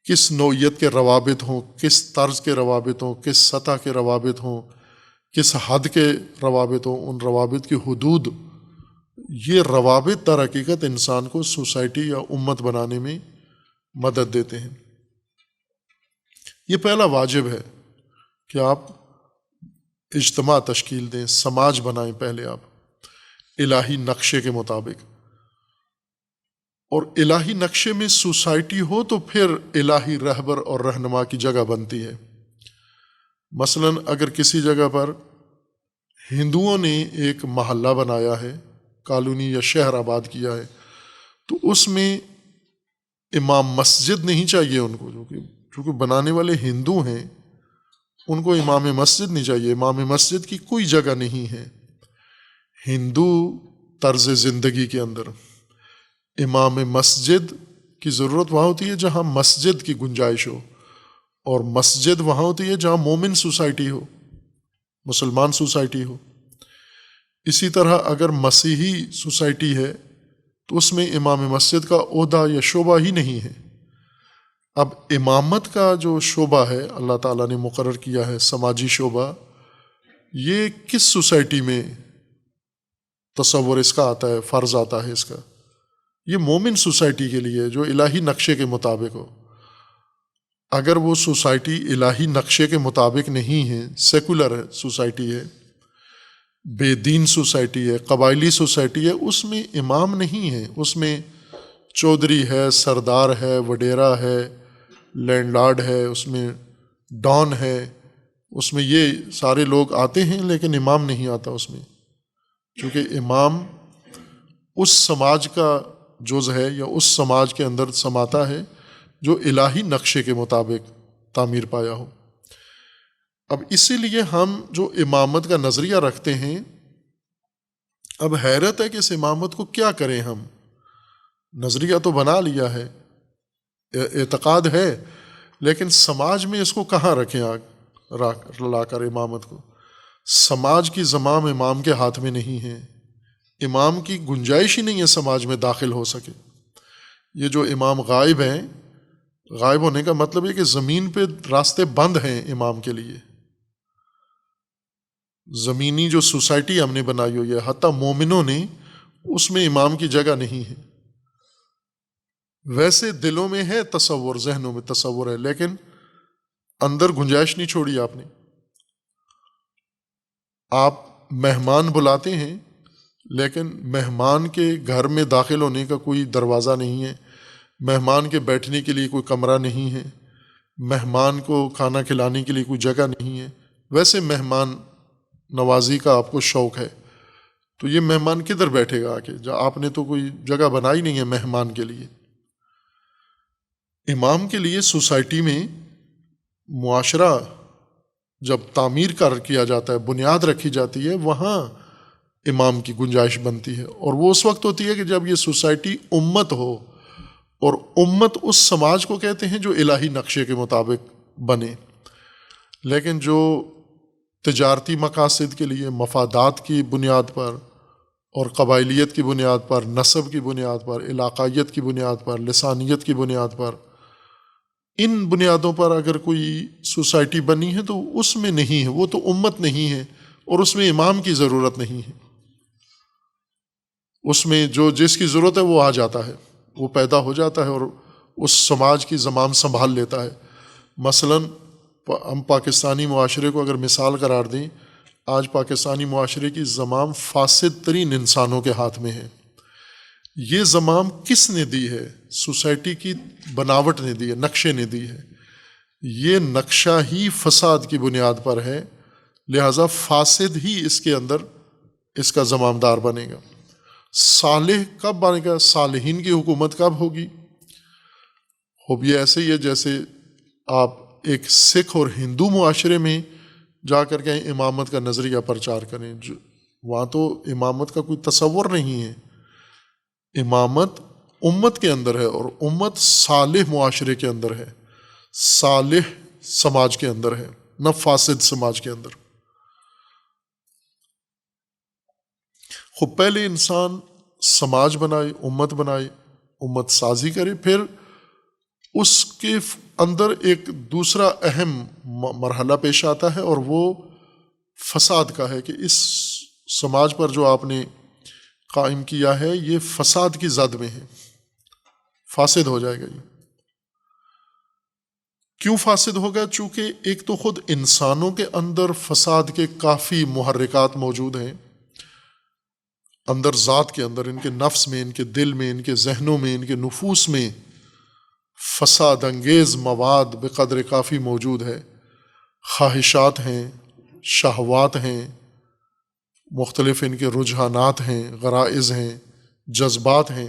کس نوعیت کے روابط ہوں، کس طرز کے روابط ہوں، کس سطح کے روابط ہوں، کس حد کے روابط ہوں، ان روابط کی حدود، یہ روابط در حقیقت انسان کو سوسائٹی یا امت بنانے میں مدد دیتے ہیں۔ یہ پہلا واجب ہے کہ آپ اجتماع تشکیل دیں، سماج بنائیں پہلے آپ الہی نقشے کے مطابق، اور الہی نقشے میں سوسائٹی ہو تو پھر الہی رہبر اور رہنما کی جگہ بنتی ہے۔ مثلا اگر کسی جگہ پر ہندوؤں نے ایک محلہ بنایا ہے، کالونی یا شہر آباد کیا ہے، تو اس میں امام مسجد نہیں چاہیے ان کو، چونکہ بنانے والے ہندو ہیں، ان کو امام مسجد نہیں چاہیے، امام مسجد کی کوئی جگہ نہیں ہے ہندو طرز زندگی کے اندر۔ امام مسجد کی ضرورت وہاں ہوتی ہے جہاں مسجد کی گنجائش ہو، اور مسجد وہاں ہوتی ہے جہاں مومن سوسائٹی ہو، مسلمان سوسائٹی ہو۔ اسی طرح اگر مسیحی سوسائٹی ہے تو اس میں امام مسجد کا عہدہ یا شعبہ ہی نہیں ہے۔ اب امامت کا جو شعبہ ہے اللہ تعالیٰ نے مقرر کیا ہے، سماجی شعبہ، یہ کس سوسائٹی میں تصور اس کا آتا ہے، فرض آتا ہے اس کا؟ یہ مومن سوسائٹی کے لیے جو الہی نقشے کے مطابق ہو۔ اگر وہ سوسائٹی الہی نقشے کے مطابق نہیں ہے، سیکولر ہے سوسائٹی ہے، بے دین سوسائٹی ہے، قبائلی سوسائٹی ہے، اس میں امام نہیں ہے، اس میں چودھری ہے، سردار ہے، وڈیرا ہے، لینڈ لارڈ ہے، اس میں ڈان ہے، اس میں یہ سارے لوگ آتے ہیں، لیکن امام نہیں آتا اس میں، کیونکہ امام اس سماج کا جز ہے یا اس سماج کے اندر سماتا ہے جو الہی نقشے کے مطابق تعمیر پایا ہو۔ اب اسی لیے ہم جو امامت کا نظریہ رکھتے ہیں، اب حیرت ہے کہ اس امامت کو کیا کریں ہم؟ نظریہ تو بنا لیا ہے، اعتقاد ہے، لیکن سماج میں اس کو کہاں رکھیں لا کر امامت کو؟ سماج کی زمام امام کے ہاتھ میں نہیں ہے، امام کی گنجائش ہی نہیں ہے سماج میں داخل ہو سکے۔ یہ جو امام غائب ہیں، غائب ہونے کا مطلب ہے کہ زمین پہ راستے بند ہیں امام کے لیے۔ زمینی جو سوسائٹی ہم نے بنائی ہوئی ہے، حتیٰ مومنوں نے، اس میں امام کی جگہ نہیں ہے۔ ویسے دلوں میں ہے تصور، ذہنوں میں تصور ہے، لیکن اندر گنجائش نہیں چھوڑی آپ نے۔ آپ مہمان بلاتے ہیں، لیکن مہمان کے گھر میں داخل ہونے کا کوئی دروازہ نہیں ہے، مہمان کے بیٹھنے کے لیے کوئی کمرہ نہیں ہے، مہمان کو کھانا کھلانے کے لیے کوئی جگہ نہیں ہے۔ ویسے مہمان نوازی کا آپ کو شوق ہے، تو یہ مہمان کدھر بیٹھے گا آ کے؟ آپ نے تو کوئی جگہ بنائی نہیں ہے مہمان کے لیے۔ امام کے لیے سوسائٹی میں معاشرہ جب تعمیر کیا جاتا ہے، بنیاد رکھی جاتی ہے، وہاں امام کی گنجائش بنتی ہے، اور وہ اس وقت ہوتی ہے کہ جب یہ سوسائٹی امت ہو، اور امت اس سماج کو کہتے ہیں جو الہی نقشے کے مطابق بنے۔ لیکن جو تجارتی مقاصد کے لیے، مفادات کی بنیاد پر، اور قبائلیت کی بنیاد پر، نسب کی بنیاد پر، علاقائیت کی بنیاد پر، لسانیت کی بنیاد پر، ان بنیادوں پر اگر کوئی سوسائٹی بنی ہے تو اس میں نہیں ہے، وہ تو امت نہیں ہے، اور اس میں امام کی ضرورت نہیں ہے۔ اس میں جو جس کی ضرورت ہے وہ آ جاتا ہے، وہ پیدا ہو جاتا ہے، اور اس سماج کی زمام سنبھال لیتا ہے۔ مثلا ہم پاکستانی معاشرے کو اگر مثال قرار دیں، آج پاکستانی معاشرے کی زمام فاسد ترین انسانوں کے ہاتھ میں ہے۔ یہ زمام کس نے دی ہے؟ سوسائٹی کی بناوٹ نے دی ہے، نقشے نے دی ہے۔ یہ نقشہ ہی فساد کی بنیاد پر ہے، لہذا فاسد ہی اس کے اندر اس کا زمامدار بنے گا۔ صالح کب بنے گا؟ صالحین کی حکومت کب ہوگی؟ خوب یہ ایسے ہی ہے جیسے آپ ایک سکھ اور ہندو معاشرے میں جا کر کے امامت کا نظریہ پرچار کریں، وہاں تو امامت کا کوئی تصور نہیں ہے۔ امامت امت کے اندر ہے، اور امت صالح معاشرے کے اندر ہے، صالح سماج کے اندر ہے، نہ فاسد سماج کے اندر۔ خود پہلے انسان سماج بنائے، امت بنائے، امت سازی کرے، پھر اس کے اندر ایک دوسرا اہم مرحلہ پیش آتا ہے، اور وہ فساد کا ہے کہ اس سماج پر جو آپ نے قائم کیا ہے یہ فساد کی زد میں ہے، فاسد ہو جائے گا۔ یہ کیوں فاسد ہوگا؟ چونکہ ایک تو خود انسانوں کے اندر فساد کے کافی محرکات موجود ہیں، اندر ذات کے اندر، ان کے نفس میں، ان کے دل میں، ان کے ذہنوں میں، ان کے نفوس میں فساد انگیز مواد بقدر کافی موجود ہے۔ خواہشات ہیں، شہوات ہیں، مختلف ان کے رجحانات ہیں، غرائز ہیں، جذبات ہیں،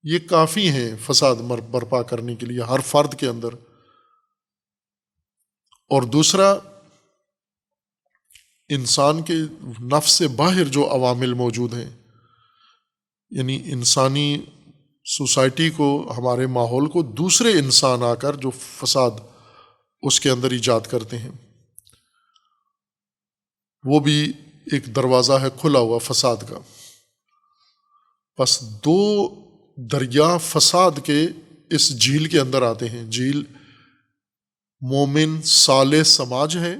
یہ کافی ہیں فساد برپا کرنے کے لیے ہر فرد کے اندر۔ اور دوسرا، انسان کے نفس سے باہر جو عوامل موجود ہیں، یعنی انسانی سوسائٹی کو، ہمارے ماحول کو دوسرے انسان آ کر جو فساد اس کے اندر ایجاد کرتے ہیں، وہ بھی ایک دروازہ ہے کھلا ہوا فساد کا۔ بس دو دریا فساد کے اس جھیل کے اندر آتے ہیں۔ جھیل مومن صالح سماج ہے،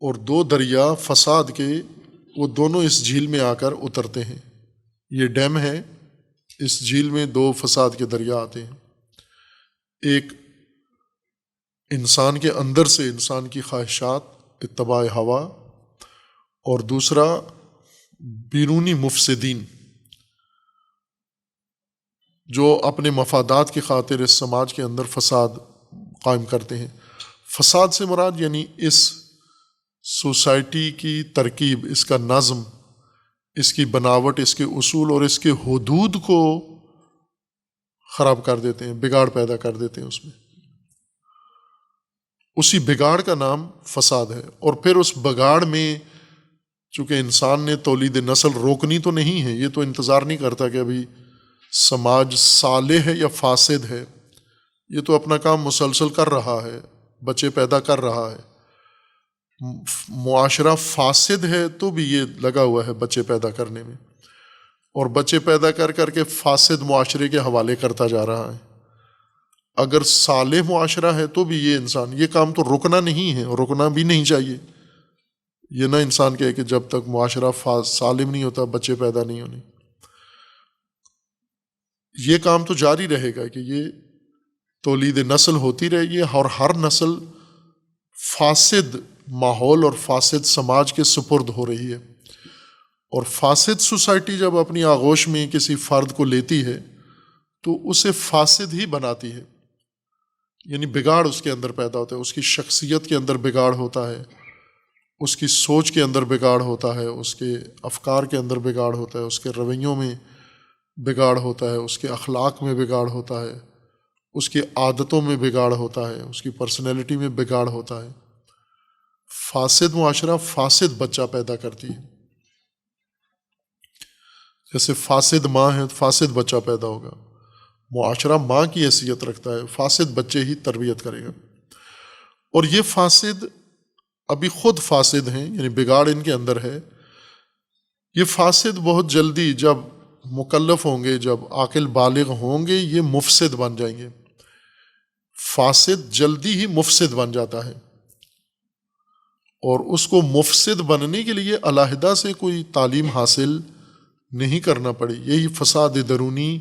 اور دو دریا فساد کے، وہ دونوں اس جھیل میں آ کر اترتے ہیں۔ یہ ڈیم ہے، اس جھیل میں دو فساد کے دریا آتے ہیں، ایک انسان کے اندر سے انسان کی خواہشات، اتباع ہوا، اور دوسرا بیرونی مفسدین جو اپنے مفادات کی خاطر اس سماج کے اندر فساد قائم کرتے ہیں۔ فساد سے مراد یعنی اس سوسائٹی کی ترکیب، اس کا نظم، اس کی بناوٹ، اس کے اصول اور اس کے حدود کو خراب کر دیتے ہیں، بگاڑ پیدا کر دیتے ہیں اس میں۔ اسی بگاڑ کا نام فساد ہے۔ اور پھر اس بگاڑ میں چونکہ انسان نے تولید نسل روکنی تو نہیں ہے، یہ تو انتظار نہیں کرتا کہ ابھی سماج صالح ہے یا فاسد ہے، یہ تو اپنا کام مسلسل کر رہا ہے، بچے پیدا کر رہا ہے۔ معاشرہ فاسد ہے تو بھی یہ لگا ہوا ہے بچے پیدا کرنے میں، اور بچے پیدا کر کر کے فاسد معاشرے کے حوالے کرتا جا رہا ہے۔ اگر صالح معاشرہ ہے تو بھی یہ انسان، یہ کام تو رکنا نہیں ہے، رکنا بھی نہیں چاہیے۔ یہ نہ انسان کہے کہ جب تک معاشرہ سالم نہیں ہوتا بچے پیدا نہیں ہونے۔ یہ کام تو جاری رہے گا کہ یہ تولید نسل ہوتی رہے گی، اور ہر نسل فاسد ماحول اور فاسد سماج کے سپرد ہو رہی ہے۔ اور فاسد سوسائٹی جب اپنی آغوش میں کسی فرد کو لیتی ہے تو اسے فاسد ہی بناتی ہے، یعنی بگاڑ اس کے اندر پیدا ہوتا ہے، اس کی شخصیت کے اندر بگاڑ ہوتا ہے، اس کی سوچ کے اندر بگاڑ ہوتا ہے، اس کے افکار کے اندر بگاڑ ہوتا ہے، اس کے رویوں میں بگاڑ ہوتا ہے، اس کے اخلاق میں بگاڑ ہوتا ہے، اس کی عادتوں میں بگاڑ ہوتا ہے، اس کی پرسنالٹی میں بگاڑ ہوتا ہے۔ فاسد معاشرہ فاسد بچہ پیدا کرتی ہے، جیسے فاسد ماں ہے تو فاسد بچہ پیدا ہوگا۔ معاشرہ ماں کی حیثیت رکھتا ہے، فاسد بچے ہی تربیت کرے گا۔ اور یہ فاسد ابھی خود فاسد ہیں، یعنی بگاڑ ان کے اندر ہے۔ یہ فاسد بہت جلدی جب مکلف ہوں گے، جب عاقل بالغ ہوں گے، یہ مفسد بن جائیں گے۔ فاسد جلدی ہی مفسد بن جاتا ہے، اور اس کو مفسد بننے کے لیے علیحدہ سے کوئی تعلیم حاصل نہیں کرنا پڑی۔ یہی فساد درونی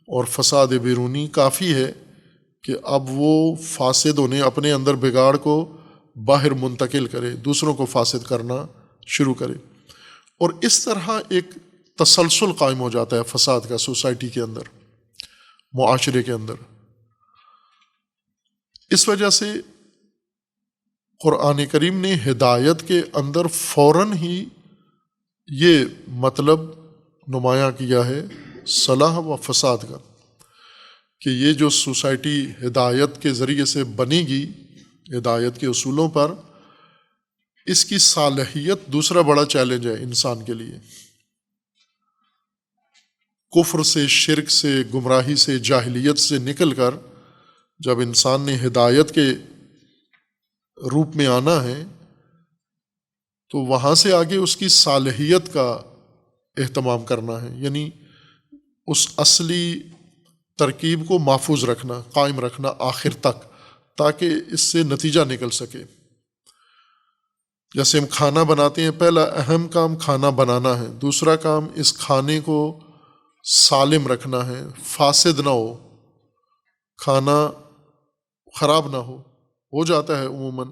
اور فساد بیرونی کافی ہے کہ اب وہ فاسد ہونے، اپنے اندر بگاڑ کو باہر منتقل کرے، دوسروں کو فاسد کرنا شروع کرے، اور اس طرح ایک تسلسل قائم ہو جاتا ہے فساد کا سوسائٹی کے اندر، معاشرے کے اندر۔ اس وجہ سے قرآن کریم نے ہدایت کے اندر فوراً ہی یہ مطلب نمایاں کیا ہے صلاح و فساد کا، کہ یہ جو سوسائٹی ہدایت کے ذریعے سے بنے گی، ہدایت کے اصولوں پر، اس کی صالحیت دوسرا بڑا چیلنج ہے انسان کے لیے۔ کفر سے، شرک سے، گمراہی سے، جاہلیت سے نکل کر جب انسان نے ہدایت کے روپ میں آنا ہے تو وہاں سے آگے اس کی صالحیت کا اہتمام کرنا ہے، یعنی اس اصلی ترکیب کو محفوظ رکھنا، قائم رکھنا آخر تک، تاکہ اس سے نتیجہ نکل سکے۔ جیسے ہم کھانا بناتے ہیں، پہلا اہم کام کھانا بنانا ہے، دوسرا کام اس کھانے کو سالم رکھنا ہے، فاسد نہ ہو، کھانا خراب نہ ہو جاتا ہے عموماً،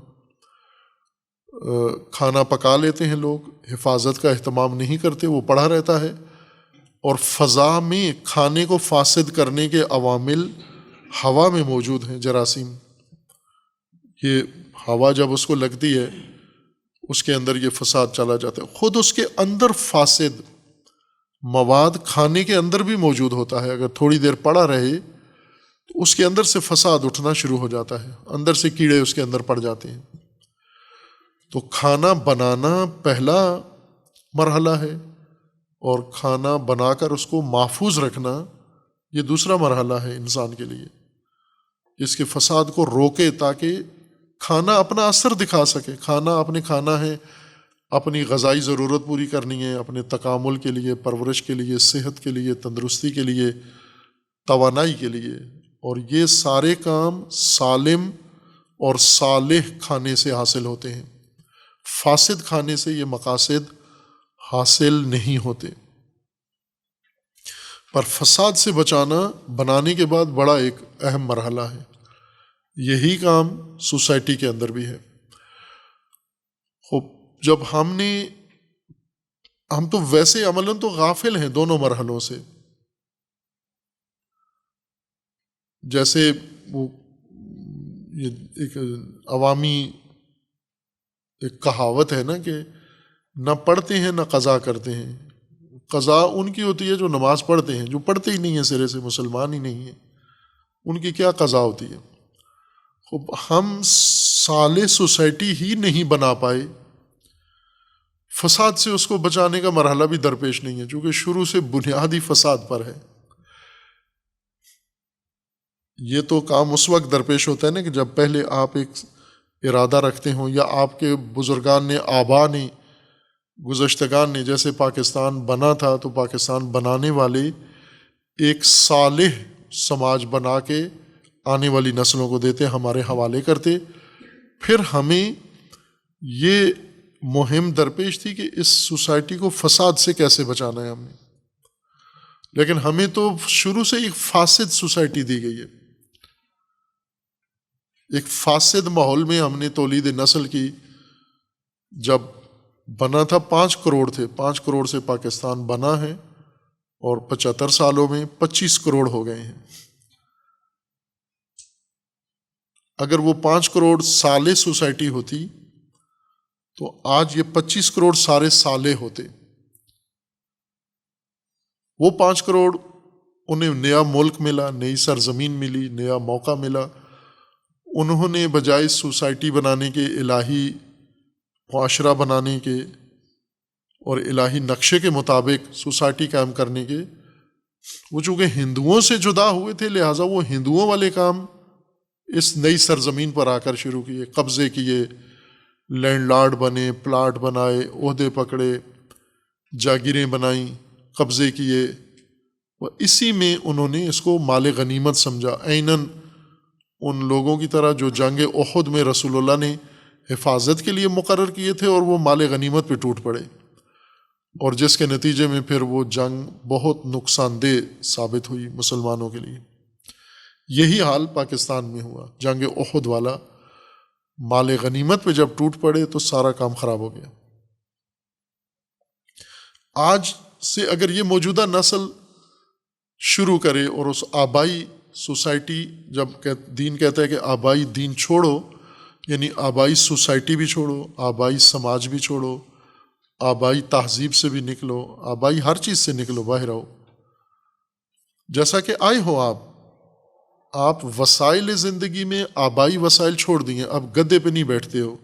کھانا پکا لیتے ہیں لوگ، حفاظت کا اہتمام نہیں کرتے، وہ پڑا رہتا ہے، اور فضا میں کھانے کو فاسد کرنے کے عوامل ہوا میں موجود ہیں، جراثیم۔ یہ ہوا جب اس کو لگتی ہے اس کے اندر یہ فساد چلا جاتا ہے، خود اس کے اندر فاسد مواد کھانے کے اندر بھی موجود ہوتا ہے، اگر تھوڑی دیر پڑا رہے تو اس کے اندر سے فساد اٹھنا شروع ہو جاتا ہے، اندر سے کیڑے اس کے اندر پڑ جاتے ہیں۔ تو کھانا بنانا پہلا مرحلہ ہے، اور کھانا بنا کر اس کو محفوظ رکھنا یہ دوسرا مرحلہ ہے انسان کے لیے، جس کے فساد کو روکے تاکہ کھانا اپنا اثر دکھا سکے۔ کھانا آپ نے کھانا ہے، اپنی غذائی ضرورت پوری کرنی ہے، اپنے تکامل کے لیے، پرورش کے لیے، صحت کے لیے، تندرستی کے لیے، توانائی کے لیے، اور یہ سارے کام سالم اور صالح کھانے سے حاصل ہوتے ہیں۔ فاسد کھانے سے یہ مقاصد حاصل نہیں ہوتے۔ پر فساد سے بچانا بنانے کے بعد بڑا ایک اہم مرحلہ ہے، یہی کام سوسائٹی کے اندر بھی ہے۔ خوب، جب ہم تو ویسے عملاً تو غافل ہیں دونوں مرحلوں سے، جیسے وہ یہ ایک عوامی ایک کہاوت ہے نا کہ نہ پڑھتے ہیں نہ قضا کرتے ہیں۔ قضا ان کی ہوتی ہے جو نماز پڑھتے ہیں، جو پڑھتے ہی نہیں ہیں، سرے سے مسلمان ہی نہیں ہیں، ان کی کیا قضا ہوتی ہے؟ خوب، ہم صالح سوسائٹی ہی نہیں بنا پائے، فساد سے اس کو بچانے کا مرحلہ بھی درپیش نہیں ہے، چونکہ شروع سے بنیادی فساد پر ہے۔ یہ تو کام اس وقت درپیش ہوتا ہے نا کہ جب پہلے آپ ایک ارادہ رکھتے ہوں، یا آپ کے بزرگان نے، آبا نے، گزشتگان نے، جیسے پاکستان بنا تھا تو پاکستان بنانے والے ایک صالح سماج بنا کے آنے والی نسلوں کو دیتے، ہمارے حوالے کرتے، پھر ہمیں یہ مہم درپیش تھی کہ اس سوسائٹی کو فساد سے کیسے بچانا ہے ہم نے، لیکن ہمیں تو شروع سے ایک فاسد سوسائٹی دی گئی ہے، ایک فاسد ماحول میں ہم نے تولید نسل کی۔ جب بنا تھا 5 کروڑ تھے، 5 کروڑ سے پاکستان بنا ہے، اور 75 سالوں میں 25 کروڑ ہو گئے ہیں۔ اگر وہ 5 کروڑ صالح سوسائٹی ہوتی تو آج یہ 25 کروڑ سارے صالح ہوتے۔ وہ 5 کروڑ انہیں نیا ملک ملا، نئی سرزمین ملی، نیا موقع ملا، انہوں نے بجائے سوسائٹی بنانے کے، الہی معاشرہ بنانے کے اور الہی نقشے کے مطابق سوسائٹی قائم کرنے کے، وہ چونکہ ہندوؤں سے جدا ہوئے تھے، لہٰذا وہ ہندوؤں والے کام اس نئی سرزمین پر آ کر شروع کیے، قبضے کیے، لینڈ لارڈ بنے، پلاٹ بنائے، عہدے پکڑے، جاگیریں بنائیں، قبضے کیے، اور اسی میں انہوں نے اس کو مال غنیمت سمجھا، عیناً ان لوگوں کی طرح جو جنگ احد میں رسول اللہ نے حفاظت کے لیے مقرر کیے تھے، اور وہ مال غنیمت پہ ٹوٹ پڑے، اور جس کے نتیجے میں پھر وہ جنگ بہت نقصان دہ ثابت ہوئی مسلمانوں کے لیے۔ یہی حال پاکستان میں ہوا، جنگ احد والا، مال غنیمت پہ جب ٹوٹ پڑے تو سارا کام خراب ہو گیا۔ آج سے اگر یہ موجودہ نسل شروع کرے اور اس آبائی سوسائٹی، جب دین کہتا ہے کہ آبائی دین چھوڑو، یعنی آبائی سوسائٹی بھی چھوڑو، آبائی سماج بھی چھوڑو، آبائی تہذیب سے بھی نکلو، آبائی ہر چیز سے نکلو، باہر آؤ جیسا کہ آئے ہو آپ وسائل زندگی میں آبائی وسائل چھوڑ دیے، اب گدے پہ نہیں بیٹھتے ہو،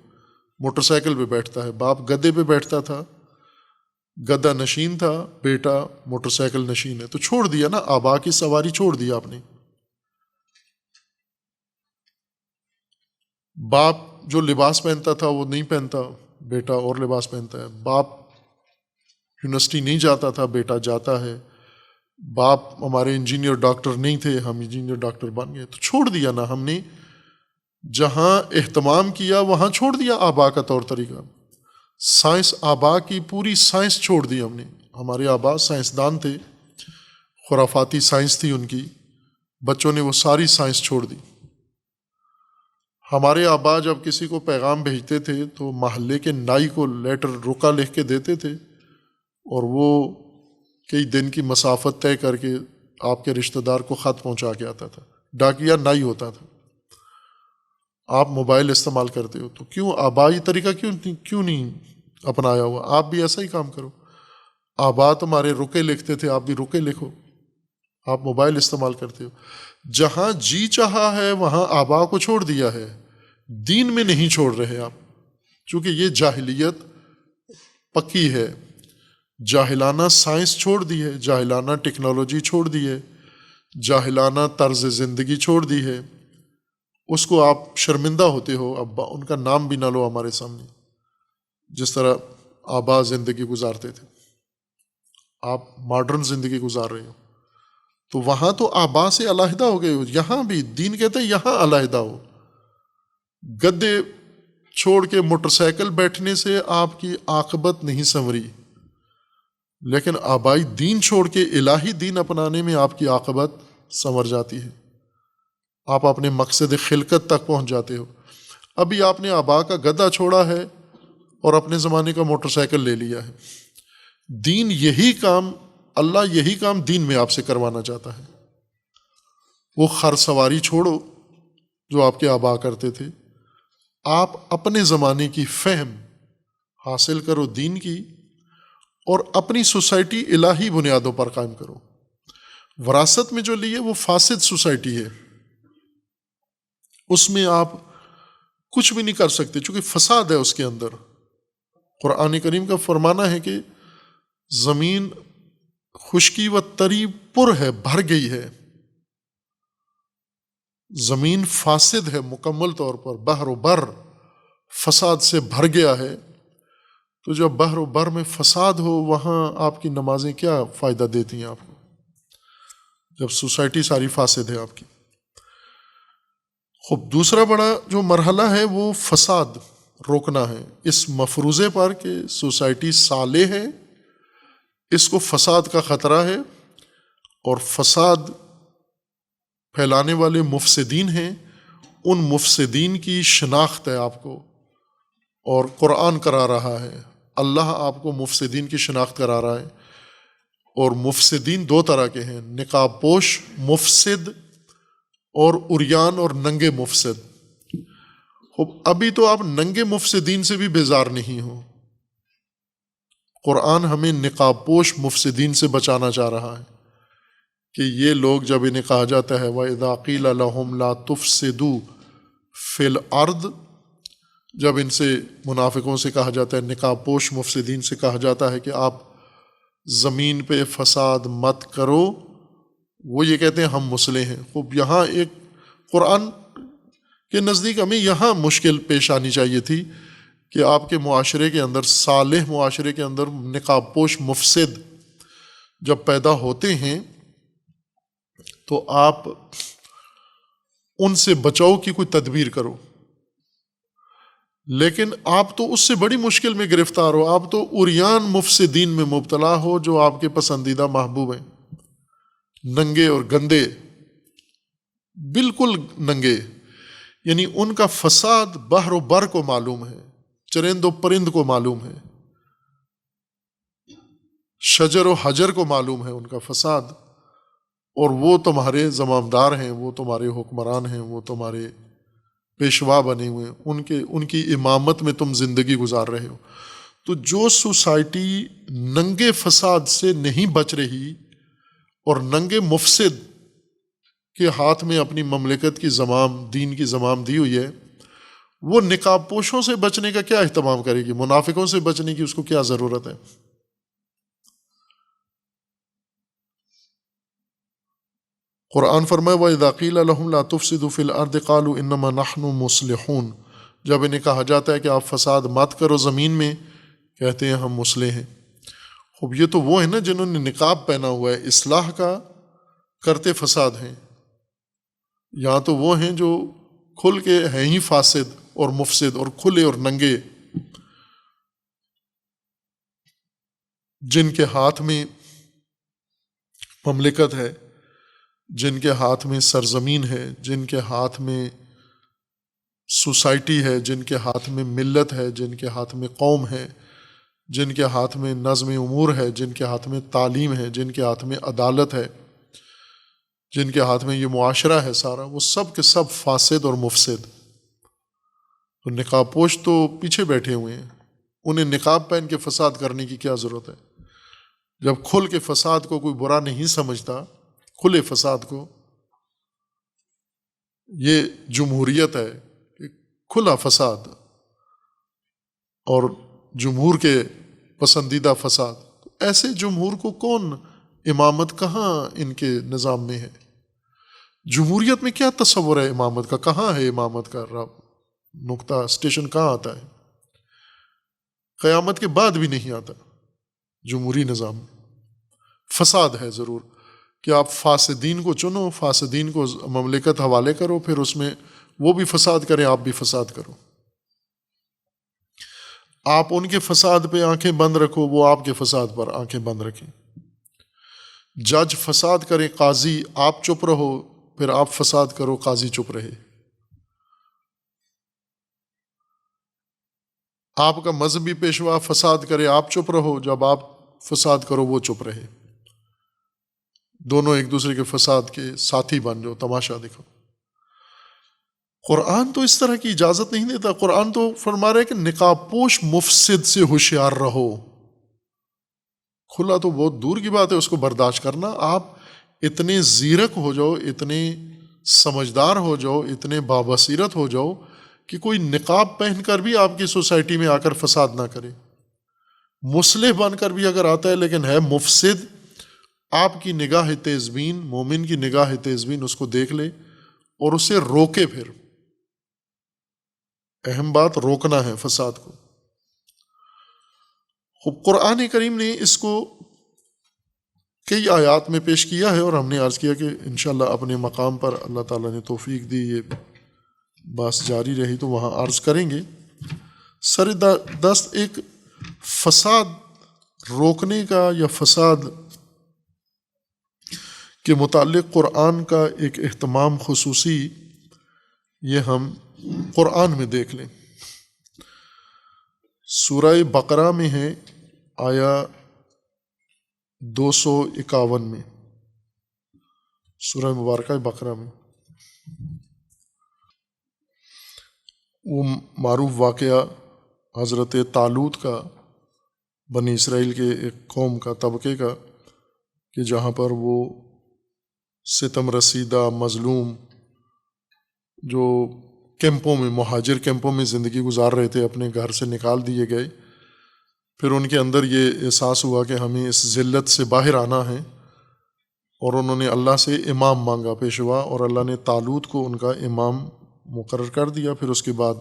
موٹر سائیکل پہ بیٹھتا ہے، باپ گدے پہ بیٹھتا تھا، گدا نشین تھا، بیٹا موٹر سائیکل نشین ہے، تو چھوڑ دیا نا، آبا کی سواری چھوڑ دیا آپ نے۔ باپ جو لباس پہنتا تھا وہ نہیں پہنتا، بیٹا اور لباس پہنتا ہے، باپ یونیورسٹی نہیں جاتا تھا، بیٹا جاتا ہے، باپ ہمارے انجینئر ڈاکٹر نہیں تھے، ہم انجینئر ڈاکٹر بن گئے، تو چھوڑ دیا نا ہم نے، جہاں اہتمام کیا وہاں چھوڑ دیا آبا کا طور طریقہ۔ سائنس، آبا کی پوری سائنس چھوڑ دی ہم نے، ہمارے آبا سائنسدان تھے، خرافاتی سائنس تھی ان کی، بچوں نے وہ ساری سائنس چھوڑ دی۔ ہمارے آبا جب کسی کو پیغام بھیجتے تھے تو محلے کے نائی کو لیٹر رکا لکھ کے دیتے تھے، اور وہ کئی دن کی مسافت طے کر کے آپ کے رشتہ دار کو خط پہنچا کے آتا تھا، ڈاکیا نائی ہوتا تھا۔ آپ موبائل استعمال کرتے ہو تو کیوں آبائی طریقہ کیوں نہیں اپنایا ہوا؟ آپ بھی ایسا ہی کام کرو۔ آبا تمہارے رکے لکھتے تھے، آپ بھی رکے لکھو۔ آپ موبائل استعمال کرتے ہو، جہاں جی چاہا ہے وہاں آبا کو چھوڑ دیا ہے، دین میں نہیں چھوڑ رہے آپ، چونکہ یہ جاہلیت پکی ہے، جاہلانہ سائنس چھوڑ دی ہے، جاہلانہ ٹیکنالوجی چھوڑ دی ہے، جاہلانہ طرز زندگی چھوڑ دی ہے، اس کو آپ شرمندہ ہوتے ہو، اب ان کا نام بھی نہ لو ہمارے سامنے، جس طرح آبا زندگی گزارتے تھے، آپ ماڈرن زندگی گزار رہے ہو، تو وہاں تو آبا سے علیحدہ ہو گئے ہو، یہاں بھی دین کہتے ہیں یہاں علیحدہ ہو۔ گدے چھوڑ کے موٹر سائیکل بیٹھنے سے آپ کی عاقبت نہیں سنوری، لیکن آبائی دین چھوڑ کے الہی دین اپنانے میں آپ کی عاقبت سنور جاتی ہے، آپ اپنے مقصد خلقت تک پہنچ جاتے ہو۔ ابھی آپ نے آبا کا گدھا چھوڑا ہے اور اپنے زمانے کا موٹر سائیکل لے لیا ہے۔ دین یہی کام، اللہ یہی کام دین میں آپ سے کروانا چاہتا ہے۔ وہ خر سواری چھوڑو جو آپ کے آبا کرتے تھے، آپ اپنے زمانے کی فہم حاصل کرو دین کی، اور اپنی سوسائٹی الہی بنیادوں پر قائم کرو۔ وراثت میں جو لیے وہ فاسد سوسائٹی ہے، اس میں آپ کچھ بھی نہیں کر سکتے، چونکہ فساد ہے اس کے اندر۔ قرآن کریم کا فرمانا ہے کہ زمین خشکی و تری پر ہے، بھر گئی ہے، زمین فاسد ہے مکمل طور پر، بحر و بر فساد سے بھر گیا ہے۔ تو جب بحر و بر میں فساد ہو وہاں آپ کی نمازیں کیا فائدہ دیتی ہیں آپ کو، جب سوسائٹی ساری فاسد ہے آپ کی۔ خب دوسرا بڑا جو مرحلہ ہے وہ فساد روکنا ہے، اس مفروضے پر کہ سوسائٹی صالح ہے، اس کو فساد کا خطرہ ہے، اور فساد پھیلانے والے مفسدین ہیں، ان مفسدین کی شناخت ہے آپ کو، اور قرآن کرا رہا ہے، اللہ آپ کو مفسدین کی شناخت کرا رہا ہے۔ اور مفسدین دو طرح کے ہیں، نقاب پوش مفسد اور عریان اور ننگے مفسد۔ ابھی تو آپ ننگے مفسدین سے بھی بیزار نہیں ہو، قرآن ہمیں نقاب پوش مفسدین سے بچانا چاہ رہا ہے، کہ یہ لوگ جب انہیں کہا جاتا ہے وَإِذَا قِيلَ لَهُمْ لَا تُفْسِدُوا فِي الْأَرْضِ، جب ان سے منافقوں سے کہا جاتا ہے، نقاب پوش مفسدین سے کہا جاتا ہے کہ آپ زمین پہ فساد مت کرو، وہ یہ کہتے ہیں ہم مصلح ہیں۔ خوب یہاں ایک قرآن کے نزدیک ہمیں یہاں مشکل پیش آنی چاہیے تھی کہ آپ کے معاشرے کے اندر، صالح معاشرے کے اندر نقاب پوش مفسد جب پیدا ہوتے ہیں تو آپ ان سے بچاؤ کی کوئی تدبیر کرو، لیکن آپ تو اس سے بڑی مشکل میں گرفتار ہو، آپ تو عریان مفسدین میں مبتلا ہو جو آپ کے پسندیدہ محبوب ہیں، ننگے اور گندے، بالکل ننگے، یعنی ان کا فساد بحر و بر کو معلوم ہے، چرند و پرند کو معلوم ہے، شجر و حجر کو معلوم ہے ان کا فساد، اور وہ تمہارے زمامدار ہیں، وہ تمہارے حکمران ہیں، وہ تمہارے پیشوا بنے ہوئے ہیں، ان کی امامت میں تم زندگی گزار رہے ہو۔ تو جو سوسائٹی ننگے فساد سے نہیں بچ رہی اور ننگے مفسد کے ہاتھ میں اپنی مملکت کی زمام، دین کی زمام دی ہوئی ہے، وہ نقاب پوشوں سے بچنے کا کیا اہتمام کرے گی؟ منافقوں سے بچنے کی اس کو کیا ضرورت ہے؟ قرآن فرمائے وَإِذَا قِيلَ لَهُمْ لَا تُفْسِدُوا فِي الْأَرْضِ قَالُوا إِنَّمَا نَحْنُ مُصْلِحُونَ، جب انہیں کہا جاتا ہے کہ آپ فساد مت کرو زمین میں، کہتے ہیں ہم مصلح ہیں۔ خوب یہ تو وہ ہیں نا جنہوں نے نقاب پہنا ہوا ہے، اصلاح کا کرتے فساد ہیں، یہاں تو وہ ہیں جو کھل کے ہیں ہی فاسد اور مفسد اور کھلے اور ننگے، جن کے ہاتھ میں مملکت ہے، جن کے ہاتھ میں سرزمین ہے، جن کے ہاتھ میں سوسائٹی ہے، جن کے ہاتھ میں ملت ہے، جن کے ہاتھ میں قوم ہے، جن کے ہاتھ میں نظم امور ہے، جن کے ہاتھ میں تعلیم ہے، جن کے ہاتھ میں عدالت ہے، جن کے ہاتھ میں یہ معاشرہ ہے سارا، وہ سب کے سب فاسد اور مفسد۔ تو نقاب پوش تو پیچھے بیٹھے ہوئے ہیں، انہیں نقاب پہن کے فساد کرنے کی کیا ضرورت ہے؟ جب کھل کے فساد کو کوئی برا نہیں سمجھتا، کھلے فساد کو، یہ جمہوریت ہے کہ کھلا فساد اور جمہور کے پسندیدہ فساد، ایسے جمہور کو کون امامت کہاں ان کے نظام میں ہے؟ جمہوریت میں کیا تصور ہے امامت کا؟ کہاں ہے امامت کا نقطہ اسٹیشن کہاں آتا ہے؟ قیامت کے بعد بھی نہیں آتا جمہوری نظام میں۔ فساد ہے ضرور کہ آپ فاسدین کو چنو، فاسدین کو مملکت حوالے کرو، پھر اس میں وہ بھی فساد کریں، آپ بھی فساد کرو، آپ ان کے فساد پہ آنکھیں بند رکھو، وہ آپ کے فساد پر آنکھیں بند رکھیں، جج فساد کریں، قاضی آپ چپ رہو، پھر آپ فساد کرو، قاضی چپ رہے، آپ کا مذہبی پیشوا فساد کرے، آپ چپ رہو، جب آپ فساد کرو وہ چپ رہے، دونوں ایک دوسرے کے فساد کے ساتھی بن جاؤ، تماشا دکھو۔ قرآن تو اس طرح کی اجازت نہیں دیتا، قرآن تو فرما رہا ہے کہ نقاب پوش مفسد سے ہوشیار رہو۔ کھلا تو بہت دور کی بات ہے اس کو برداشت کرنا، آپ اتنے زیرک ہو جاؤ، اتنے سمجھدار ہو جاؤ، اتنے بابصیرت ہو جاؤ کہ کوئی نقاب پہن کر بھی آپ کی سوسائٹی میں آ کر فساد نہ کرے، مصلح بن کر بھی اگر آتا ہے لیکن ہے مفسد، آپ کی نگاہ تیز بین، مومن کی نگاہ تیز بین اس کو دیکھ لے اور اسے روکے۔ پھر اہم بات روکنا ہے فساد کو۔ خب قرآن کریم نے اس کو کئی آیات میں پیش کیا ہے، اور ہم نے عرض کیا کہ انشاءاللہ اپنے مقام پر اللہ تعالیٰ نے توفیق دی، یہ بات جاری رہی تو وہاں عرض کریں گے۔ سر دست ایک فساد روکنے کا یا فساد کے متعلق قرآن کا ایک اہتمام خصوصی، یہ ہم قرآن میں دیکھ لیں۔ سورہ بقرہ میں ہے آیا 251 میں، سورہ مبارکہ بقرہ میں وہ معروف واقعہ حضرت طالوت کا، بنی اسرائیل کے ایک قوم کا، طبقے کا، کہ جہاں پر وہ ستم رسیدہ مظلوم جو کیمپوں میں، مہاجر کیمپوں میں زندگی گزار رہے تھے، اپنے گھر سے نکال دیے گئے، پھر ان کے اندر یہ احساس ہوا کہ ہمیں اس ذلت سے باہر آنا ہے، اور انہوں نے اللہ سے امام مانگا، پیشوا، اور اللہ نے طالوت کو ان کا امام مقرر کر دیا۔ پھر اس کے بعد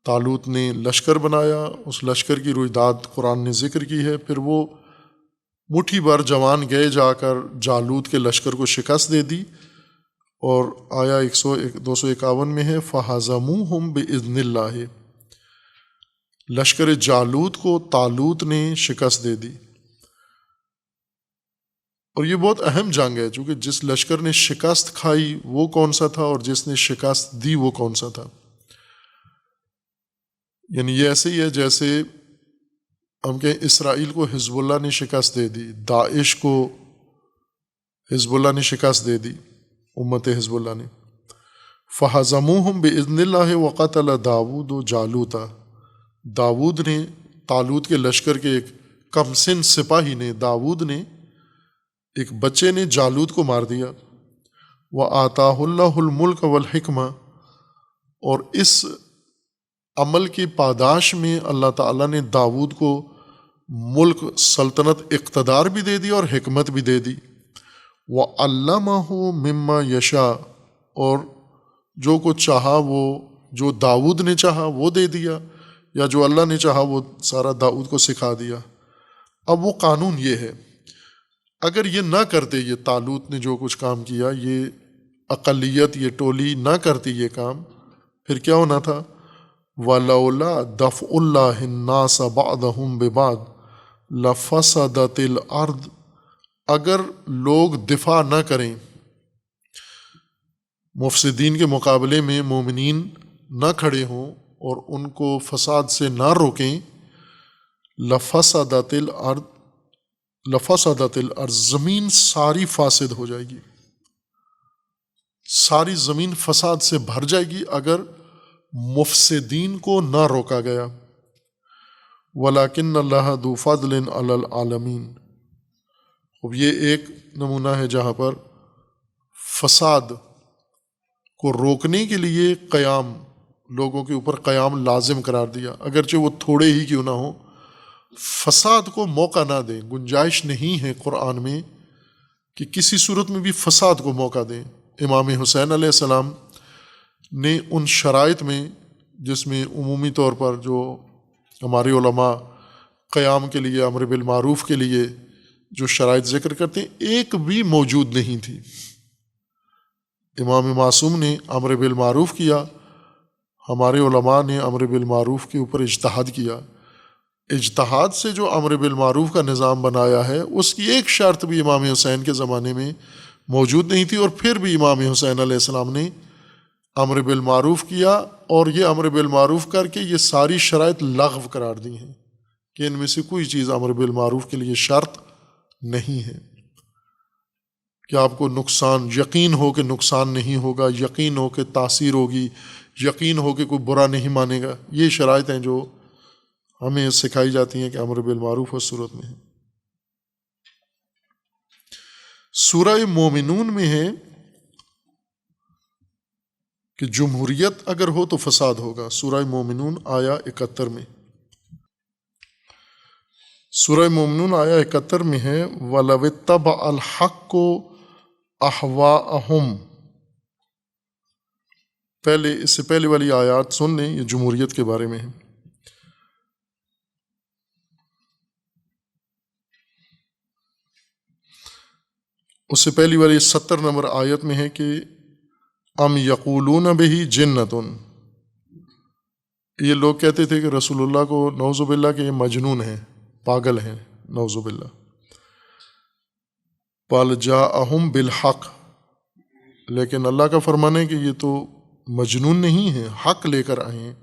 طالوت نے لشکر بنایا، اس لشکر کی رویداد قرآن نے ذکر کی ہے۔ پھر وہ مٹھی بھر جوان گئے، جا کر جالوت کے لشکر کو شکست دے دی، اور آیا 251 میں ہے فَهَزَمُوهُمْ بِإِذْنِ اللَّهِ، لشکر جالوت کو طالوت نے شکست دے دی۔ اور یہ بہت اہم جنگ ہے، چونکہ جس لشکر نے شکست کھائی وہ کون سا تھا، اور جس نے شکست دی وہ کون سا تھا۔ یعنی یہ ایسے ہی ہے جیسے ہم کہیں اسرائیل کو حزب اللہ نے شکست دے دی، داعش کو حزب اللہ نے شکست دے دی، امت حزب اللہ نے. فَهَزَمُوهُمْ بِإِذْنِ اللَّهِ وَقَتَلَ داود جالوتا، داود نے، طالوت کے لشکر کے ایک کم سن سپاہی نے، داود نے، ایک بچے نے جالوت کو مار دیا. وَآتَاهُ اللَّهُ الْمُلْكَ وَالْحِكْمَةَ، اور اس عمل کی پاداش میں اللہ تعالیٰ نے داود کو ملک، سلطنت، اقتدار بھی دے دی اور حکمت بھی دے دی. وَعَلَّمَهُ مِمَّا يَشَاءُ، اور جو کچھ چاہا وہ، جو داود نے چاہا وہ دے دیا، یا جو اللہ نے چاہا وہ سارا داود کو سکھا دیا. اب وہ قانون یہ ہے، اگر یہ نہ کرتے، یہ طالوت نے جو کچھ کام کیا، یہ اقلیت، یہ ٹولی نہ کرتی یہ کام، پھر کیا ہونا تھا؟ وَلَوْلَا دَفْعُ اللَّهِ النَّاسَ بَعْضَهُمْ بِبَعْضٍ لَفَسَدَتِ الْأَرْضُ، اگر لوگ دفاع نہ کریں، مفسدین کے مقابلے میں مومنین نہ کھڑے ہوں اور ان کو فساد سے نہ روکیں، لفسدت الارض، زمین ساری فاسد ہو جائے گی، ساری زمین فساد سے بھر جائے گی اگر مفسدین کو نہ روکا گیا. وَلَكِنَّ اللَّهَ ذُو فَضْلٍ عَلَى الْعَالَمِينَ. اب یہ ایک نمونہ ہے جہاں پر فساد کو روکنے کے لیے قیام، لوگوں کے اوپر قیام لازم قرار دیا، اگرچہ وہ تھوڑے ہی کیوں نہ ہوں. فساد کو موقع نہ دیں، گنجائش نہیں ہے قرآن میں کہ کسی صورت میں بھی فساد کو موقع دیں. امام حسین علیہ السلام نے ان شرائط میں، جس میں عمومی طور پر جو ہمارے علماء قیام کے لیے، امر بالمعروف کے لیے جو شرائط ذکر کرتے ہیں، ایک بھی موجود نہیں تھی. امام معصوم نے امر بالمعروف کیا، ہمارے علماء نے امر بالمعروف کے اوپر اجتہاد کیا. اجتہاد سے جو امر بالمعروف کا نظام بنایا ہے، اس کی ایک شرط بھی امام حسین کے زمانے میں موجود نہیں تھی، اور پھر بھی امام حسین علیہ السلام نے امر بالمعروف کیا، اور یہ امر بالمعروف کر کے یہ ساری شرائط لغو قرار دی ہیں کہ ان میں سے کوئی چیز امر بالمعروف کے لیے شرط نہیں ہے. کہ آپ کو نقصان، یقین ہو کہ نقصان نہیں ہوگا، یقین ہو کہ تاثیر ہوگی، یقین ہو کہ کوئی برا نہیں مانے گا. یہ شرائط ہیں جو ہمیں سکھائی جاتی ہیں کہ امر بالمعروف اس صورت میں ہے. سورہ مومنون میں ہے کہ جمہوریت اگر ہو تو فساد ہوگا. سورہ مومنون آیا 71 میں، سورہ مومنون آیا 71 میں ہے وَلَوِ اتَّبَعَ الْحَقُّ أَهْوَاءَهُمْ. پہلے، اس سے پہلے والی آیات سن لیں، یہ جمہوریت کے بارے میں ہے. اس سے پہلی والی 70 نمبر آیت میں ہے کہ ام یقولون بہ جنۃ، یہ لوگ کہتے تھے کہ رسول اللہ کو نعوذ باللہ کہ یہ مجنون ہیں، پاگل ہیں، نعوذ باللہ. بل جاءہم بالحق، لیکن اللہ کا فرمان ہے کہ یہ تو مجنون نہیں ہیں، حق لے کر آئے ہیں.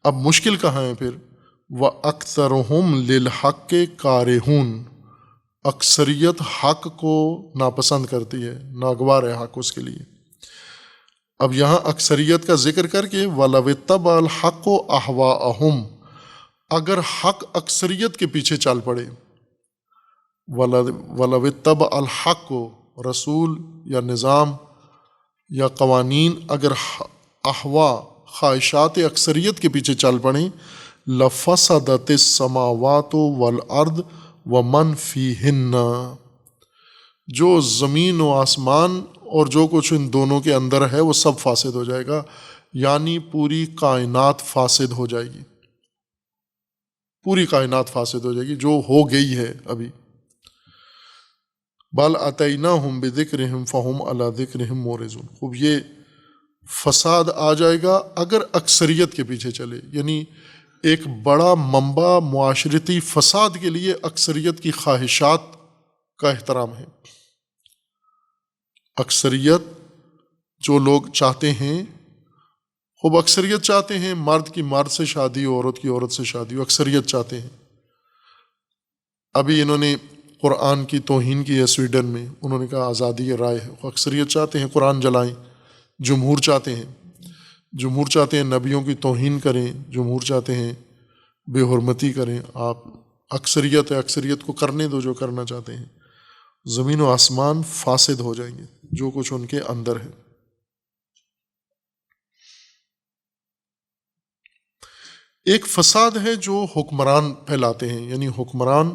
اب مشکل کہاں ہے پھر؟ وَأَكْثَرُهُمْ لِلْحَقِّ كَارِهُونَ، اکثریت حق کو ناپسند کرتی ہے، ناگوار ہے حق اس کے لیے. اب یہاں اکثریت کا ذکر کر کے وَلَوِ اتَّبَعَ الْحَقُّ أَهْوَاءَهُمْ، اگر حق اکثریت کے پیچھے چل پڑے، وَلَوِ اتَّبَعَ الْحَقُّ، رسول یا نظام یا قوانین اگر احوا، خواہشات اکثریت کے پیچھے چل پڑیں، لَفَسَدَتِ السَّمَاوَاتُ وَالْأَرْضُ وَمَنْ فِيهِنَّ، جو زمین و آسمان اور جو کچھ ان دونوں کے اندر ہے وہ سب فاسد ہو جائے گا. یعنی پوری کائنات فاسد ہو جائے گی، پوری کائنات فاسد ہو جائے گی، جو ہو گئی ہے ابھی. بل اتیناہم بذکرہم فہم علی ذکرہم مورزون. خوب یہ فساد آ جائے گا اگر اکثریت کے پیچھے چلے، یعنی ایک بڑا منبع معاشرتی فساد کے لیے اکثریت کی خواہشات کا احترام ہے. اکثریت جو لوگ چاہتے ہیں، خوب اکثریت چاہتے ہیں مرد کی مرد سے شادی ہو، عورت کی عورت سے شادی ہو، اکثریت چاہتے ہیں. ابھی انہوں نے قرآن کی توہین کی ہے سویڈن میں، انہوں نے کہا آزادی رائے ہے، اکثریت چاہتے ہیں قرآن جلائیں، جمہور چاہتے ہیں، جمہور چاہتے ہیں نبیوں کی توہین کریں، جمہور چاہتے ہیں بے حرمتی کریں۔ آپ اکثریت ہے، اکثریت کو کرنے دو جو کرنا چاہتے ہیں، زمین و آسمان فاسد ہو جائیں گے جو کچھ ان کے اندر ہے۔ ایک فساد ہے جو حکمران پھیلاتے ہیں، یعنی حکمران،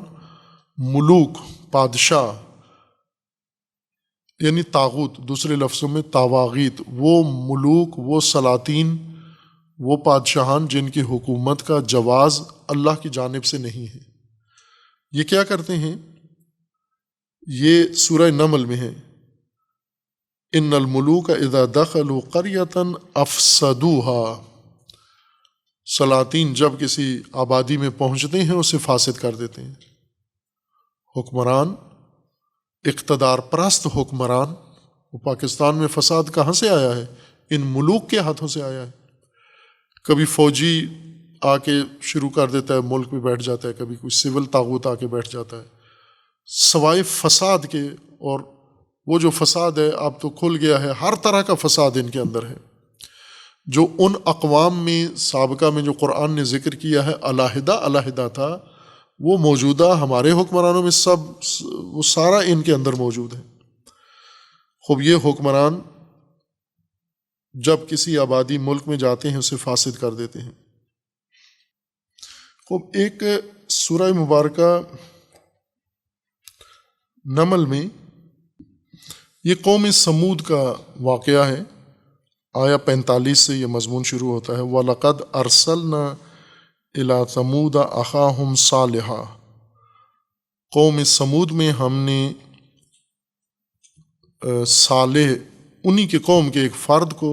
ملوک، بادشاہ، یعنی طاغوت، دوسرے لفظوں میں طواغیت، وہ ملوک، وہ سلاطین، وہ بادشاہان جن کی حکومت کا جواز اللہ کی جانب سے نہیں ہے۔ یہ کیا کرتے ہیں؟ یہ سورہ نمل میں ہے، ان الملوک اذا دخلوا قریۃ افسدوها، سلاطین جب کسی آبادی میں پہنچتے ہیں اسے فاسد کر دیتے ہیں۔ حکمران، اقتدار پرست حکمران، وہ پاکستان میں فساد کہاں سے آیا ہے؟ ان ملوک کے ہاتھوں سے آیا ہے۔ کبھی فوجی آ کے شروع کر دیتا ہے، ملک میں بیٹھ جاتا ہے، کبھی کوئی سول طاغوت آ کے بیٹھ جاتا ہے، سوائے فساد کے۔ اور وہ جو فساد ہے اب تو کھل گیا ہے، ہر طرح کا فساد ان کے اندر ہے۔ جو ان اقوام میں سابقہ میں جو قرآن نے ذکر کیا ہے علیحدہ علیحدہ تھا، وہ موجودہ ہمارے حکمرانوں میں وہ سارا ان کے اندر موجود ہے۔ خوب یہ حکمران جب کسی آبادی ملک میں جاتے ہیں اسے فاسد کر دیتے ہیں۔ خوب ایک سورہ مبارکہ نمل میں یہ قوم سمود کا واقعہ ہے، آیا 45 سے یہ مضمون شروع ہوتا ہے۔ وَلَقَدْ أَرْسَلْنَا إِلَىٰ ثَمُودَ أَخَاهُمْ صَالِحًا، قوم سمود میں ہم نے صالح، انہی کے قوم کے ایک فرد کو،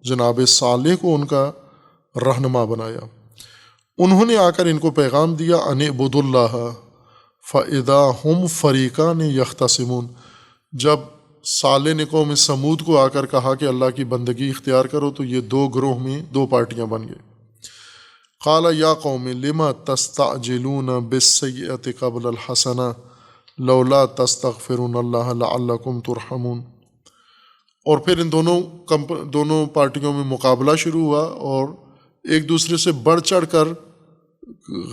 جناب صالح کو ان کا رہنما بنایا۔ انہوں نے آ کر ان کو پیغام دیا ان اعبدوا اللہ فَإِذَا هُمْ فَرِيقَانِ يَخْتَصِمُونَ، جب صالح نے قوم سمود کو آ کر کہا کہ اللہ کی بندگی اختیار کرو تو یہ دو گروہ میں دو پارٹیاں بن گئے۔ قال یا قوم لما تستعجلون بالسیئۃ قبل الحسنہ لولا تستغفرون اللہ لعلکم ترحمون۔ اور پھر ان دونوں پارٹیوں میں مقابلہ شروع ہوا اور ایک دوسرے سے بڑھ چڑھ کر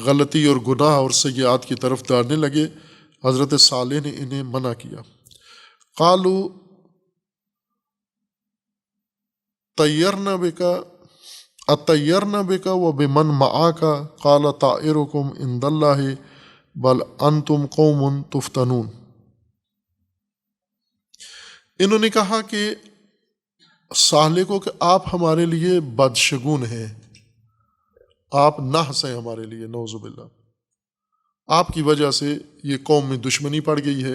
غلطی اور گناہ اور سیئات کی طرف دوڑنے لگے۔ حضرت صالح نے انہیں منع کیا۔ قالوا طیرنا بکا اطیرنا بکا وبمن معاک قال طائرکم عند اللہ بل انتم قوم تفتنون۔ انہوں نے کہا کہ صالح کو کہ آپ ہمارے لیے بدشگون ہیں، آپ نحس ہیں ہمارے لیے، نعوذ باللہ، آپ کی وجہ سے یہ قوم میں دشمنی پڑ گئی ہے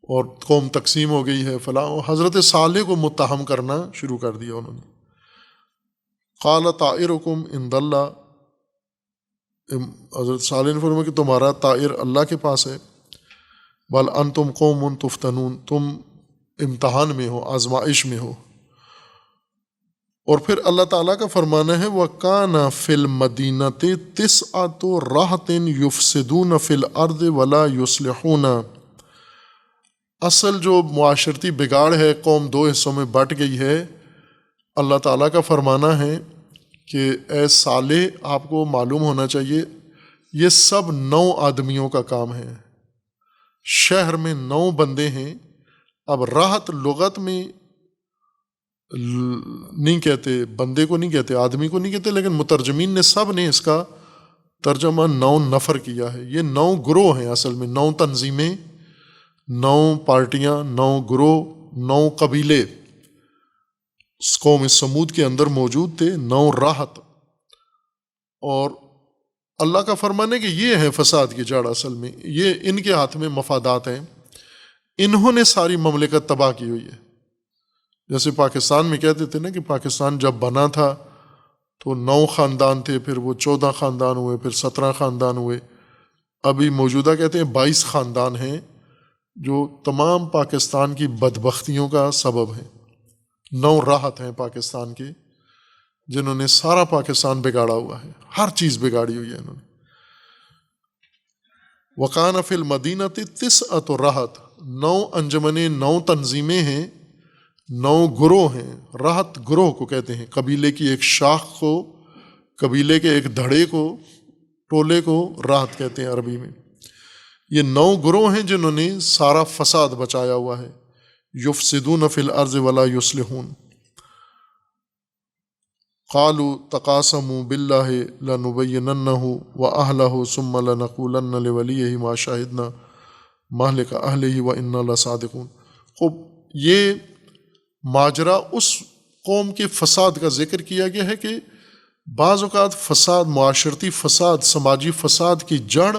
اور قوم تقسیم ہو گئی ہے فلاں۔ حضرت صالح کو متہم کرنا شروع کر دیا انہوں نے۔ قال طائرکم عند اللہ، حضرت صالح نے فرمایا کہ تمہارا طائر اللہ کے پاس ہے، بل انتم قوم تفتنون، تم امتحان میں ہو، آزمائش میں ہو۔ اور پھر اللہ تعالیٰ کا فرمانا ہے وَكَانَ فِي الْمَدِينَةِ تِسْعَةُ رَهْطٍ يُفْسِدُونَ فِي الْأَرْضِ وَلَا يُصْلِحُونَ۔ اصل جو معاشرتی بگاڑ ہے، قوم دو حصوں میں بٹ گئی ہے۔ اللہ تعالیٰ کا فرمانا ہے کہ اے صالح آپ کو معلوم ہونا چاہیے یہ سب 9 آدمیوں کا کام ہے۔ شہر میں 9 بندے ہیں۔ اب راحت لغت میں نہیں کہتے، بندے کو نہیں کہتے، آدمی کو نہیں کہتے، لیکن مترجمین نے سب نے اس کا ترجمہ 9 نفر کیا ہے۔ یہ 9 گروہ ہیں، اصل میں 9 تنظیمیں، 9 پارٹیاں، 9 گروہ، 9 قبیلے قوم سمود کے اندر موجود تھے، 9 راحت۔ اور اللہ کا فرمان ہے کہ یہ ہے فساد کی جڑ، اصل میں یہ ان کے ہاتھ میں مفادات ہیں، انہوں نے ساری مملکت تباہ کی ہوئی ہے۔ جیسے پاکستان میں کہتے تھے نا کہ پاکستان جب بنا تھا تو 9 خاندان تھے، پھر وہ 14 خاندان ہوئے، پھر 17 خاندان ہوئے، ابھی موجودہ کہتے ہیں 22 خاندان ہیں جو تمام پاکستان کی بدبختیوں کا سبب ہیں۔ 9 راحت ہیں پاکستان کے جنہوں نے سارا پاکستان بگاڑا ہوا ہے، ہر چیز بگاڑی ہوئی ہے انہوں نے۔ وکان فی المدینۃ تسعۃ رہط، 9 انجمنیں، 9 تنظیمیں ہیں، 9 گروہ ہیں۔ رہط گروہ کو کہتے ہیں، قبیلے کی ایک شاخ کو، قبیلے کے ایک دھڑے کو، ٹولے کو رہط کہتے ہیں عربی میں۔ یہ 9 گروہ ہیں جنہوں نے سارا فساد بچایا ہوا ہے۔ یفسدون فی الارض ولا یصلحون۔ قالوا تقاسموا باللہ لنبیننہ واہلہ ثم لنقولن لولیہ ما شہدنا مہلک اہلہ وانا لصادقون۔ خوب، یہ ماجرا اس قوم کے فساد کا ذکر کیا گیا ہے کہ بعض اوقات فساد، معاشرتی فساد، سماجی فساد کی جڑ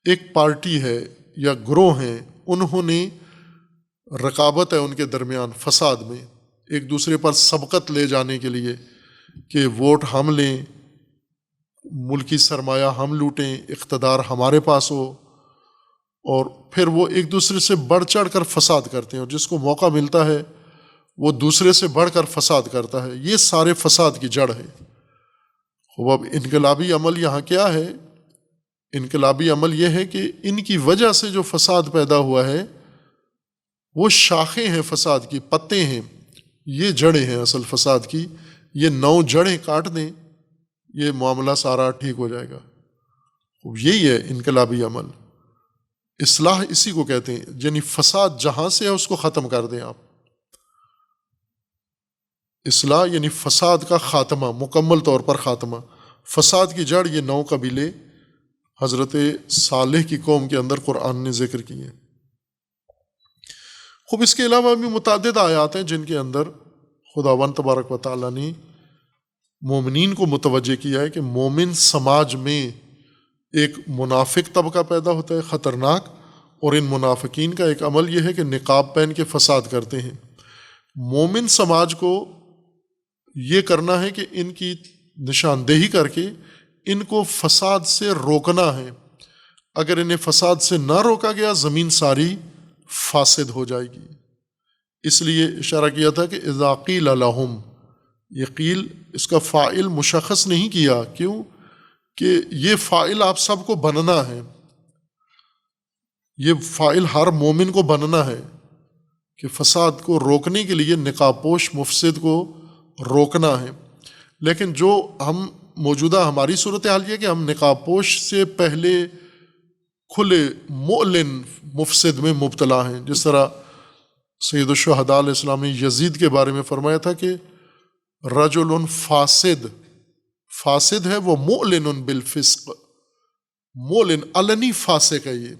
ایک پارٹی ہے یا گروہ ہیں، انہوں نے رقابت ہے ان کے درمیان فساد میں، ایک دوسرے پر سبقت لے جانے کے لیے کہ ووٹ ہم لیں، ملکی سرمایہ ہم لوٹیں، اقتدار ہمارے پاس ہو، اور پھر وہ ایک دوسرے سے بڑھ چڑھ کر فساد کرتے ہیں، اور جس کو موقع ملتا ہے وہ دوسرے سے بڑھ کر فساد کرتا ہے۔ یہ سارے فساد کی جڑ ہے۔ اب انقلابی عمل یہاں کیا ہے؟ انقلابی عمل یہ ہے کہ ان کی وجہ سے جو فساد پیدا ہوا ہے وہ شاخیں ہیں فساد کی، پتے ہیں، یہ جڑیں ہیں اصل فساد کی۔ یہ 9 جڑیں کاٹ دیں، یہ معاملہ سارا ٹھیک ہو جائے گا۔ یہی ہے انقلابی عمل، اصلاح اسی کو کہتے ہیں، یعنی فساد جہاں سے ہے اس کو ختم کر دیں آپ۔ اصلاح یعنی فساد کا خاتمہ، مکمل طور پر خاتمہ۔ فساد کی جڑ یہ 9 قبیلے حضرت صالح کی قوم کے اندر قرآن نے ذکر کیے۔ خوب، اس کے علاوہ بھی متعدد آیات ہیں جن کے اندر خداوند تبارک و تعالیٰ نے مومنین کو متوجہ کیا ہے کہ مومن سماج میں ایک منافق طبقہ پیدا ہوتا ہے خطرناک، اور ان منافقین کا ایک عمل یہ ہے کہ نقاب پہن کے فساد کرتے ہیں۔ مومن سماج کو یہ کرنا ہے کہ ان کی نشاندہی کر کے ان کو فساد سے روکنا ہے۔ اگر انہیں فساد سے نہ روکا گیا زمین ساری فاسد ہو جائے گی۔ اس لیے اشارہ کیا تھا کہ اذا قیل لہم، یہ قیل اس کا فاعل مشخص نہیں کیا، کیوں کہ یہ فاعل آپ سب کو بننا ہے، یہ فاعل ہر مومن کو بننا ہے کہ فساد کو روکنے کے لیے نقاب پوش مفسد کو روکنا ہے۔ لیکن جو ہم موجودہ ہماری صورتحال یہ کہ ہم نقاب پوش سے پہلے کھلے معلن مفسد میں مبتلا ہیں، جس طرح سید الشہداء علیہ السلام نے یزید کے بارے میں فرمایا تھا کہ رجل فاسد، فاسد ہے وہ معلن بالفسق، معلن علنی فاسق ہے۔ یہ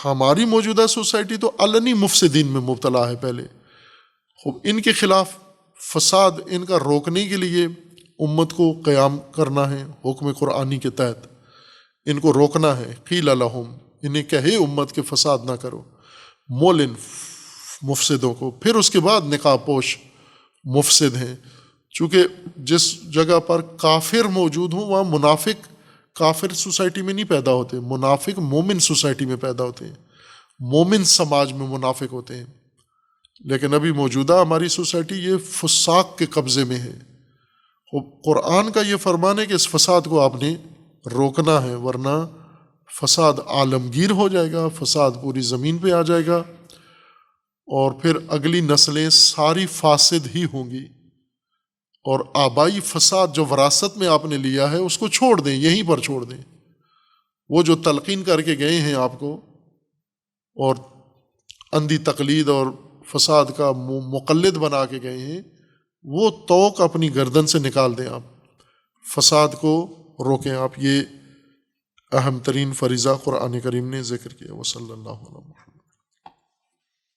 ہماری موجودہ سوسائٹی تو علنی مفسدین میں مبتلا ہے پہلے۔ ان کے خلاف فساد، ان کا روکنے کے لیے امت کو قیام کرنا ہے، حکم قرآنی کے تحت ان کو روکنا ہے۔ قیل لہم، انہیں کہے امت کے فساد نہ کرو، مولن مفسدوں کو۔ پھر اس کے بعد نقاب پوش مفسد ہیں، چونکہ جس جگہ پر کافر موجود ہوں وہاں منافق کافر سوسائٹی میں نہیں پیدا ہوتے، منافق مومن سوسائٹی میں پیدا ہوتے ہیں، مومن سماج میں منافق ہوتے ہیں۔ لیکن ابھی موجودہ ہماری سوسائٹی یہ فساق کے قبضے میں ہے۔ قرآن کا یہ فرمان ہے کہ اس فساد کو آپ نے روکنا ہے، ورنہ فساد عالمگیر ہو جائے گا، فساد پوری زمین پہ آ جائے گا، اور پھر اگلی نسلیں ساری فاسد ہی ہوں گی۔ اور آبائی فساد جو وراثت میں آپ نے لیا ہے اس کو چھوڑ دیں، یہیں پر چھوڑ دیں۔ وہ جو تلقین کر کے گئے ہیں آپ کو اور اندھی تقلید اور فساد کا مقلد بنا کے گئے ہیں، وہ توق اپنی گردن سے نکال دیں، آپ فساد کو روکیں۔ آپ یہ اہم ترین فریضہ قرآن کریم نے ذکر کیا۔ وصلی اللہ علیہ وسلم۔